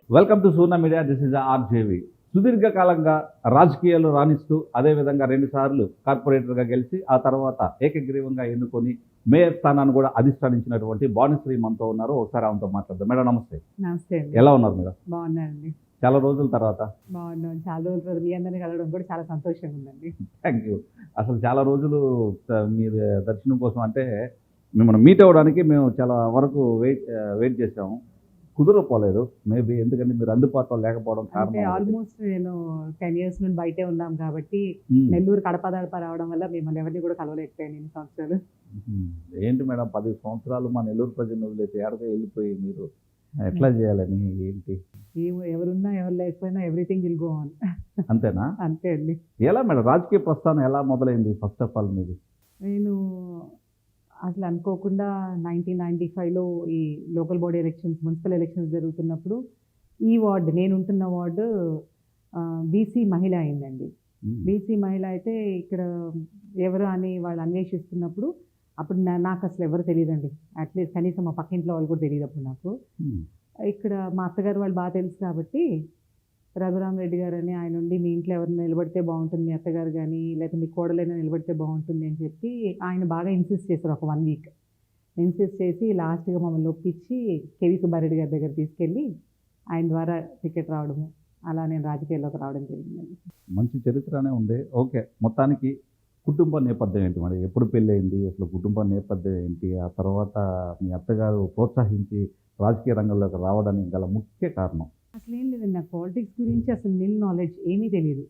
Welcome to Surna media. This is RJV. సుదీర్ఘకాలంగా రాజకీయాలు రాణిస్తూ అదేవిధంగా 2 సార్లు కార్పొరేటర్గా గెలిచి ఆ తర్వాత ఏకగ్రీవంగా ఎన్నుకొని మేయర్ స్థానాన్ని కూడా అధిష్టానించినటువంటి భానుశ్రీ మనతో ఉన్నారు. ఒకసారి ఆమెతో మాట్లాడదాం. మేడం నమస్తే. నమస్తే అండి. ఎలా ఉన్నారు మేడం? బాగున్నానండి. చాలా రోజుల తర్వాత. బాగున్నాను. చాలా రోజుల తర్వాత మీ అందరిని కలవడం కూడా చాలా సంతోషంగా ఉందండి. Thank you. అసలు చాలా రోజులు మీరు దర్శనం కోసం అంటే మిమ్మల్ని మీట్ అవ్వడానికి మేము చాలా వరకు వెయిట్ చేసాము. కుదరపోలేదు మేబీ, ఎందుకంటే మీరు అందుబాటులో లేకపోవడం అంటే కారణం. ఆల్మోస్ట్ నేను 10 ఇయర్స్ నుండి బయటే ఉన్నాం కాబట్టి మ్మ్. నెల్లూరు కడప దడప రావడం వల్ల మిమ్మల్ని ఎవరిని కూడా కలవలేకపోయాను ఇన్ని సంవత్సరాలు. ఏంటి మేడం 10 సంవత్సరాలు మా నెల్లూరు ప్రజలను వదిలేసి ఎక్కడికో వెళ్ళిపోయి మీరు ఎట్లా చేయాలని ఏంటి? ఎవరున్నా ఎవరు లేకపోయినా ఎవ్రీథింగ్ విల్ గో ఆన్. అంతేనా? అంతే అండి. ఎలా మేడం రాజకీయ ప్రస్థానం ఎలా మొదలైంది? ఫస్ట్ ఆఫ్ ఆల్ మీది. నేను అసలు అనుకోకుండా 1995లో ఈ local body elections, municipal elections జరుగుతున్నప్పుడు ఈ వార్డు, నేను ఉంటున్న వార్డు బీసీ మహిళ అయిందండి. బీసీ మహిళ అయితే ఇక్కడ ఎవరు అని వాళ్ళు అన్వేషిస్తున్నప్పుడు అప్పుడు నాకు అసలు ఎవరు తెలియదండి. అట్లీస్ట్ కనీసం మా పక్కింట్లో వాళ్ళు కూడా తెలియదు అప్పుడు నాకు. ఇక్కడ మా అత్తగారు వాళ్ళు బాగా తెలుసు కాబట్టి రఘురామరెడ్డి గారు అని ఆయన ఉండి మీ ఇంట్లో ఎవరిని నిలబడితే బాగుంటుంది, మీ అత్తగారు కానీ లేకపోతే మీ కోడలైనా నిలబడితే బాగుంటుంది అని చెప్పి ఆయన బాగా ఇన్సిస్ట్ చేశారు. ఒక 1 వీక్ ఇన్సిస్ట్ చేసి లాస్ట్గా మమ్మల్ని ఒప్పించి కేవీ సుబ్బారెడ్డి గారి దగ్గర తీసుకెళ్ళి ఆయన ద్వారా టికెట్ రావడము, అలా నేను రాజకీయాల్లోకి రావడం జరిగిందండి. మంచి చరిత్రనే ఉంది. ఓకే, మొత్తానికి కుటుంబ నేపథ్యం ఏంటి మరి? ఎప్పుడు పెళ్ళి అయింది? అసలు కుటుంబ నేపథ్యం ఏంటి? ఆ తర్వాత మీ అత్తగారు ప్రోత్సహించి రాజకీయ రంగంలోకి రావడానికి గల ముఖ్య కారణం? అసలు ఏం లేదండి, నాకు పాలిటిక్స్ గురించి అసలు నిల్ నాలెడ్జ్ ఏమీ తెలియదు.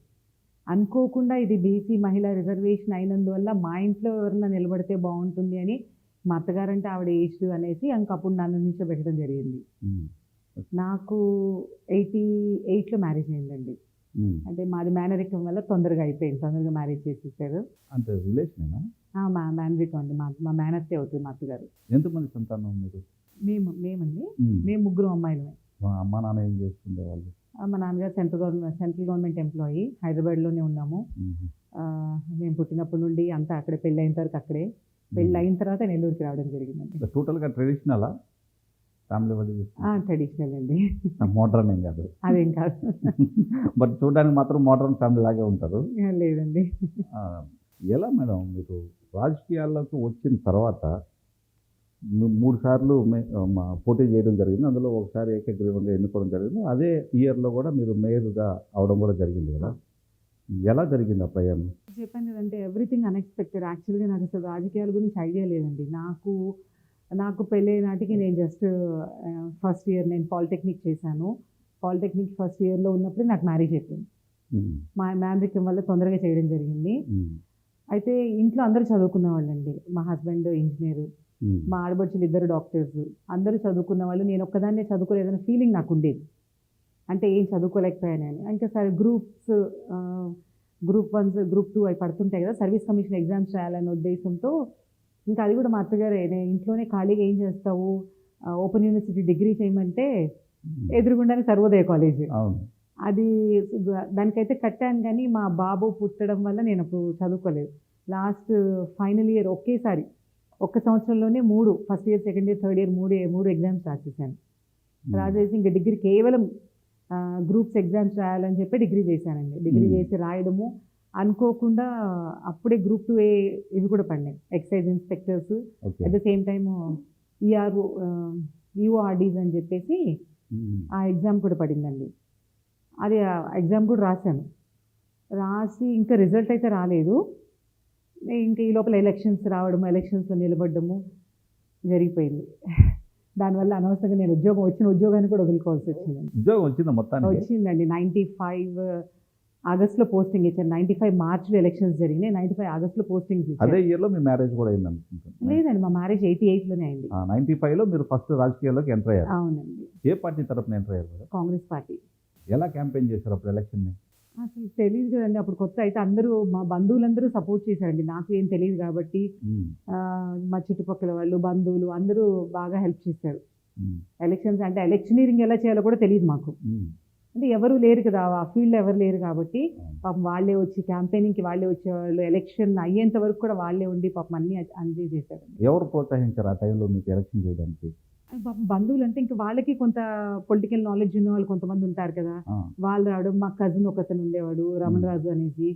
అనుకోకుండా ఇది బీసీ మహిళా రిజర్వేషన్ అయినందువల్ల మా ఇంట్లో ఎవరన్నా నిలబడితే బాగుంటుంది అని మా అత్తగారంటే ఆవిడ ఏజ్డ్ అనేసి ఇంకప్పుడు నన్ను నిల్చోబెట్టడం జరిగింది. నాకు 88లో మ్యారేజ్ అయిందండి. అంటే మాది మేనరికం వల్ల తొందరగా అయిపోయింది, తొందరగా మ్యారేజ్ చేసేసారు. అంటే రిలేషనేనా? మా మేనరికం అండి, మా మేనత్తే అవుతుంది మా అత్తగారు. ఎంతమంది సంతానం మీరు? మేమండి మేము 3 అమ్మాయిలమే. మా అమ్మ నాన్న ఏం చేస్తుండే వాళ్ళు? మా నాన్నగారు సెంట్రల్ గవర్నమెంట్ ఎంప్లాయీ, హైదరాబాద్లోనే ఉన్నాము. మేము పుట్టినప్పటి నుండి అంతా అక్కడే, పెళ్ళి అయిన తర్వాత అక్కడే, పెళ్ళి అయిన తర్వాత నెల్లూరుకి రావడం జరిగిందండి. టోటల్గా ట్రెడిషనలా ఫ్యామిలీ వాళ్ళు? ట్రెడిషనల్ అండి, మోడర్న్ ఏం కాదు. అదేం కాదు. బట్ చూడడానికి మాత్రం మోడర్న్ ఫ్యామిలీ లాగే ఉంటారు. లేదండి. ఎలా మేడం మీరు రాజకీయాల్లోకి వచ్చిన తర్వాత 3 సార్లు పోటీ చేయడం జరిగింది, అందులో ఒకసారి ఏకగ్రీవంగా ఎన్నుకోవడం జరిగింది. అదే ఇయర్లో కూడా మీరు మేయర్గా అవడం కూడా జరిగింది కదా? ఎలా జరిగింది ఆ ప్రయాణం? చెప్పాను కదంటే ఎవ్రీథింగ్ అన్ఎక్స్పెక్టెడ్. యాక్చువల్గా నాకు అసలు రాజకీయాల గురించి ఐడియా లేదండి. నాకు పెళ్ళి నాటికి నేను జస్ట్ ఫస్ట్ ఇయర్ నేను పాలిటెక్నిక్ చేశాను. పాలిటెక్నిక్ ఫస్ట్ ఇయర్లో ఉన్నప్పుడు నాకు మ్యారేజ్ అయిపోయింది. మా మేనరికం వల్ల తొందరగా చేయడం జరిగింది. అయితే ఇంట్లో అందరూ చదువుకున్న వాళ్ళండి. మా హస్బెండ్ ఇంజనీర్, మా ఆడబడుచులు 2 డాక్టర్స్, అందరూ చదువుకున్న వాళ్ళు. నేను ఒక్కదాన్నే చదువుకోలేదన్న ఫీలింగ్ నాకు ఉండేది. అంటే ఏం చదువుకోలేకపోయానని. ఇంకా సరే గ్రూప్ 1, గ్రూప్ 2 అవి పడుతుంటాయి కదా, సర్వీస్ కమిషన్ ఎగ్జామ్స్ రాయాలనే ఉద్దేశంతో ఇంకా అది కూడా మా అత్తగారు నేను ఇంట్లోనే ఖాళీగా ఏం చేస్తావు, ఓపెన్ యూనివర్సిటీ డిగ్రీ చేయమంటే ఎదురుగుండానే సర్వోదయ కాలేజ్, అది దానికైతే కట్టాను. కానీ మా బాబు పుట్టడం వల్ల నేను అప్పుడు చదువుకోలేదు. లాస్ట్ ఫైనల్ ఇయర్ ఒకేసారి ఒక్క సంవత్సరంలోనే 3 first year, second year, third year 3 exams రాసేసాను. రాసేసి ఇంకా డిగ్రీ కేవలం గ్రూప్స్ ఎగ్జామ్స్ రాయాలని చెప్పి డిగ్రీ చేశానండి. డిగ్రీ చేసి రాయడము అనుకోకుండా అప్పుడే గ్రూప్ 2 ఇవి కూడా పడినాయి, excise inspectors. At the same time EORDs అని చెప్పేసి ఆ ఎగ్జామ్ కూడా పడిందండి. అది ఎగ్జామ్ కూడా రాసి ఇంకా రిజల్ట్ అయితే రాలేదు. ఇంకా ఈ లోపల ఎలక్షన్స్ రావడము, ఎలక్షన్స్లో నిలబడ్డము జరిగిపోయింది. దానివల్ల అనవసరంగా నేను వచ్చిన ఉద్యోగాన్ని కూడా వదులుకోవాల్సి వచ్చిందండి. ఉద్యోగం వచ్చిందా? మొత్తానికి వచ్చిందండి. 95 ఆగస్టులో పోస్టింగ్ ఇచ్చాను. 95 మార్చిలో ఎలక్షన్స్ జరిగినాయి, 95 ఆగస్టులో పోస్టింగ్స్ ఇచ్చాను. అదే ఇయర్లో మీ మ్యారేజ్ కూడా అయింది అనుకుంటున్నాను. లేదండి, మా మ్యారేజ్ 88లోనే అయింది. 95లో మీరు ఫస్ట్ రాజకీయాల్లోకి ఎంటర్ అయ్యారు. అవునండి. ఏ పార్టీ తరఫున ఎంటర్ అయ్యారు? కాంగ్రెస్ పార్టీ. ఎలా క్యాంపెయిన్ చేశారు అప్పుడు ఎలక్షన్ని? అసలు తెలియదు కదండి, అప్పుడు కొత్త అయితే అందరూ మా బంధువులందరూ సపోర్ట్ చేశారండి. నాకు ఏం తెలియదు కాబట్టి మా చుట్టుపక్కల వాళ్ళు, బంధువులు అందరూ బాగా హెల్ప్ చేశారు. ఎలక్షన్స్ అంటే ఎలక్షనీరింగ్ ఎలా చేయాలో కూడా తెలియదు మాకు. అంటే ఎవరు లేరు కదా, ఆ ఫీల్డ్లో ఎవరు లేరు కాబట్టి పాపం వాళ్ళే వచ్చి క్యాంపెయినింగ్కి వాళ్ళే వచ్చేవాళ్ళు. ఎలక్షన్ అయ్యేంత వరకు కూడా వాళ్ళే ఉండి పాపం అన్నీ చేశారు. ఎవరు ప్రోత్సహించారు ఆ టైంలో మీకు ఎలక్షన్ చేయడానికి? పాపం బంధువులు అంటే ఇంకా వాళ్ళకి కొంత పొలిటికల్ నాలెడ్జ్ ఉన్న వాళ్ళు కొంతమంది ఉంటారు కదా. ఆ, వాళ్ళు రావడం, మా కజిన్ ఒకతను ఉండేవాడు రమణరాజు అనేసి.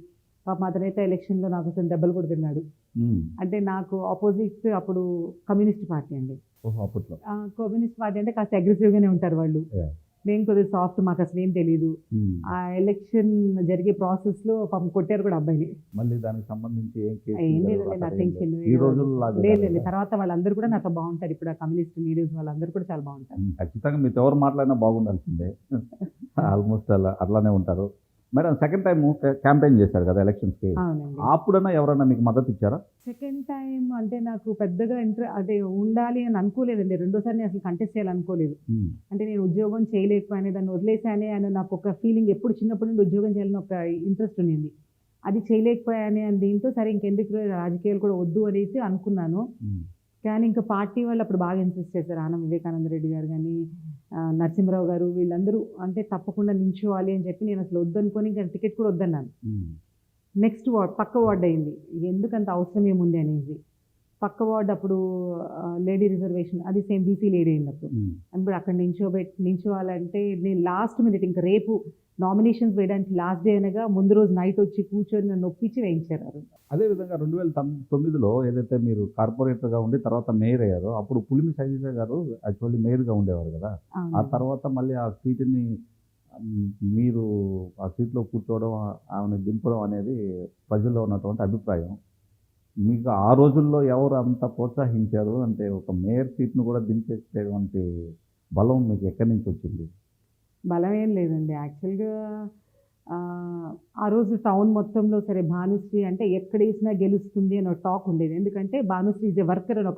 పాపం అతనైతే ఎలక్షన్‌లో నాకు అసలు దెబ్బలు కూడా తిన్నాడు. ఉమ్. అంటే నాకు ఆపోజిట్ అప్పుడు కమ్యూనిస్ట్ పార్టీ అండి. ఓహో, అప్పట్లో. కమ్యూనిస్ట్ పార్టీ అంటే కాస్త అగ్రెసివ్‌గానే ఉంటారు వాళ్ళు. Yeah. నేను కొద్దిగా సాఫ్ట్, మాకు అసలు ఏం తెలీదు. ఉమ్. ఆ ఎలక్షన్ జరిగే ప్రాసెస్‌లో పాపం కొట్టారు కూడా అబ్బాయిని. మళ్ళీ దానికి సంబంధించి ఏం కేసులు ఏం జరగవు, లేదండి, అక్కడ ఏం నథింగ్ లేదు. చిన్న ఈ రోజుల్లో లాగా లేదు కాదు కదా. తర్వాత వాళ్ళందరూ కూడా నాతో బాగుంటారు. ఇప్పుడు ఆ కమ్యూనిస్ట్ లీడర్స్ వాళ్ళందరూ కూడా చాలా బాగుంటారు. ఖచ్చితంగా మీతో ఎవరు మాట్లాడినా బాగుండాల్సిందే. ఆల్మోస్ట్ అట్లానే ఉంటారు. మేడం, సెకండ్ టైం క్యాంపెయిన్ చేశారు కదా ఎలక్షన్స్కి, అవునండి. అప్పుడన్నా ఎవరైనా మీకు మద్దతు ఇచ్చారా? సెకండ్ టైం అంటే నాకు పెద్దగా అంటే ఉండాలి అని అనుకోలేదండి. రెండోసారి నేను అసలు కంటెస్ట్ చేయాలనుకోలేదు. ఉమ్. అంటే నేను ఉద్యోగం చేయలేకపోయాను, దాన్ని వదిలేసానే అని నాకు ఒక ఫీలింగ్, ఎప్పుడు చిన్నప్పటి నుండి ఉద్యోగం చేయాలని ఒక ఇంట్రెస్ట్ ఉండింది. అది చేయలేకపోయానే అని దీంతో సరే ఇంకెందుకు రాజకీయాలు కూడా వద్దు అనేసి అనుకున్నాను. ఉమ్. కానీ ఇంకా పార్టీ వాళ్ళు అప్పుడు బాగా ఇన్సిస్ట్ చేశారు. ఆనం వివేకానంద రెడ్డి గారు కానీ, నరసింహరావు గారు, వీళ్ళందరూ అంటే తప్పకుండా నించోవాలి అని చెప్పి నేను అసలు వద్దనుకొని ఇంకా టికెట్ కూడా వద్దన్నాను. ఉమ్. నెక్స్ట్ వార్డ్, పక్క వార్డ్ అయింది. ఎందుకంత అవసరం ఏముంది అనేసి పక్క వార్డ్ అప్పుడు లేడీ రిజర్వేషన్, అది సేమ్ బీసీ లేడీ అయినప్పుడు ఉమ్. అప్పుడు అక్కడ నించోవాలంటే నేను లాస్ట్ మినిట్ ఇంకా రేపు నామినేషన్స్ వేయడానికి లాస్ట్ డే అనగా ముందు రోజు నైట్ వచ్చి కూర్చొని నన్ను నొప్పించి వేయించారు. అదేవిధంగా 2009లో ఏదైతే మీరు కార్పొరేటర్గా ఉండి తర్వాత మేయర్ అయ్యారో, అప్పుడు పులిమి శైలజ గారు యాక్చువల్లీ మేయర్గా ఉండేవారు కదా. ఆ తర్వాత మళ్ళీ ఆ సీటుని మీరు ఆ సీట్లో కూర్చోవడం, ఆమెను దింపడం అనేది ప్రజల్లో ఉన్నటువంటి అభిప్రాయం. మీకు ఆ రోజుల్లో ఎవరు అంత ప్రోత్సహించారు అంటే ఒక మేయర్ సీట్ను కూడా దించేసేటువంటి బలం మీకు ఎక్కడి నుంచి వచ్చింది? బలం ఏం లేదండి. యాక్చువల్గా ఆ రోజు టౌన్ మొత్తంలో సరే భానుశ్రీ అంటే ఎక్కడేసినా గెలుస్తుంది అని ఒక టాక్ ఉండేది. ఎందుకంటే భానుశ్రీ ఈజ్ ఎ వర్కర్ అని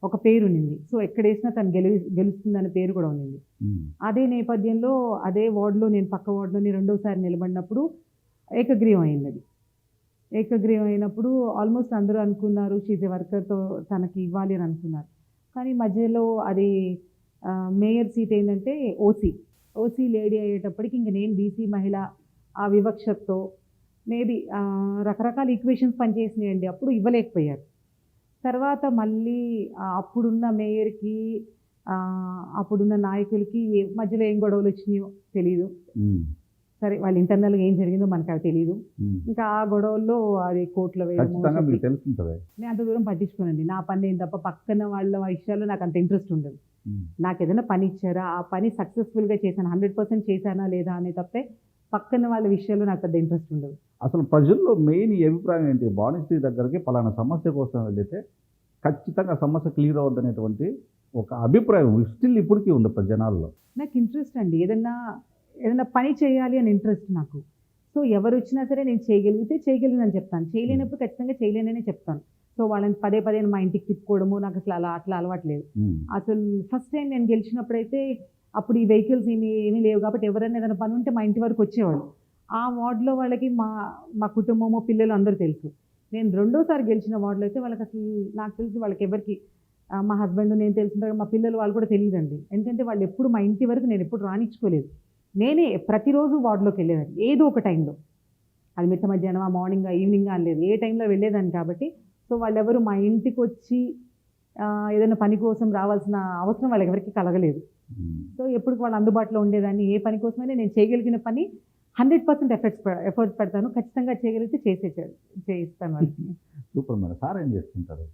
ఒక పేరు ఉండింది. సో ఎక్కడేసినా తను గెలుస్తుంది అనే పేరు కూడా ఉండింది. ఉమ్. అదే నేపథ్యంలో అదే వార్డులో నేను పక్క వార్డులోని రెండోసారి నిలబడినప్పుడు ఏకగ్రీవం అయింది. అది ఏకగ్రీవం అయినప్పుడు ఆల్మోస్ట్ అందరూ అనుకున్నారు షీజ్ ఎ వర్కర్తో తనకి ఇవ్వాలి అని అనుకున్నారు. కానీ మధ్యలో అది మేయర్ సీట్ ఏంటంటే ఓసీ లేడీ అయ్యేటప్పటికి ఇంక నేను బీసీ మహిళ ఆ వివక్షతో మేబీ రకరకాల ఈక్వేషన్స్ పనిచేసినాయండి. అప్పుడు ఇవ్వలేకపోయారు. తర్వాత మళ్ళీ అప్పుడున్న మేయర్కి అప్పుడున్న నాయకులకి మధ్యలో ఏం గొడవలు వచ్చినాయో తెలీదు. ఉమ్. సరే వాళ్ళ ఇంటర్నల్గా ఏం జరిగిందో మనకు అవి తెలీదు. ఉమ్. ఇంకా ఆ గొడవల్లో అది కోర్టులో ఖచ్చితంగా వేయడం మీకు తెలుసుంటుంది. నేను అంత దూరం పట్టించుకోనండి. నా పని నేను తప్ప పక్కన వాళ్ళ విషయాల్లో నాకు అంత ఇంట్రెస్ట్ ఉండదు. ఉమ్. నాకు ఏదైనా పని ఇచ్చారా, ఆ పని సక్సెస్ఫుల్గా చేశాను, 100% చేశానా లేదా అనే తప్పే పక్కన వాళ్ళ విషయాల్లో నాకు పెద్ద ఇంట్రెస్ట్ ఉండదు. అసలు ప్రజల్లో మెయిన్ ఈ అభిప్రాయం ఏంటి? భానుశ్రీ దగ్గరికి పలానా సమస్య కోసం వెళితే ఖచ్చితంగా సమస్య క్లియర్ అవుద్దనేటువంటి ఒక అభిప్రాయం స్టిల్ ఇప్పటికీ ఉంది జనాల్లో. నాకు ఇంట్రెస్ట్ అండి, ఏదైనా పని చేయాలి అని ఇంట్రెస్ట్ నాకు. సో ఎవరు వచ్చినా సరే నేను చేయగలిగితే చేయగలిగినని చెప్తాను, చేయలేనప్పుడు ఖచ్చితంగా చేయలేననే చెప్తాను. సో వాళ్ళని పదే పదే మా ఇంటికి తిప్పుకోవడము నాకు అసలు అట్లా అలవాట్లేదు. ఉమ్. అసలు ఫస్ట్ టైం నేను గెలిచినప్పుడైతే అప్పుడు ఈ వెహికల్స్ ఏమీ లేవు కాబట్టి ఎవరైనా ఏదైనా పని ఉంటే మా ఇంటి వరకు వచ్చేవాళ్ళు. ఆ వార్డులో వాళ్ళకి మా కుటుంబము పిల్లలు అందరూ తెలుసు. నేను రెండోసారి గెలిచిన వార్డులో అయితే వాళ్ళకి అసలు నాకు తెలిసి వాళ్ళకి ఎవరికి మా హస్బెండ్ నేను తెలిసిన మా పిల్లలు వాళ్ళు కూడా తెలియదండి. ఎందుకంటే వాళ్ళు ఎప్పుడు మా ఇంటి వరకు నేను ఎప్పుడు రానిచ్చుకోలేదు. నేనే ప్రతిరోజు వార్డులోకి వెళ్ళేదాన్ని ఏదో ఒక టైంలో. అది మిట్ట మధ్యాహ్నం మార్నింగ్ ఈవినింగ్ అని లేదు, ఏ టైంలో వెళ్ళేదాన్ని కాబట్టి. సో వాళ్ళెవరు మా ఇంటికి వచ్చి ఏదైనా పని కోసం రావాల్సిన అవసరం వాళ్ళకి ఎవరికి కలగలేదు. ఉమ్. సో ఎప్పుడు వాళ్ళు అందుబాటులో ఉండేదాన్ని. ఏ పని కోసమైనా నేను చేయగలిగిన పని 100% ఎఫర్ట్స్ పెడతాను. ఖచ్చితంగా చేయగలిగితే చేయిస్తాను వాళ్ళకి. Super madam. సార్ ఏం చేస్తుంటారు?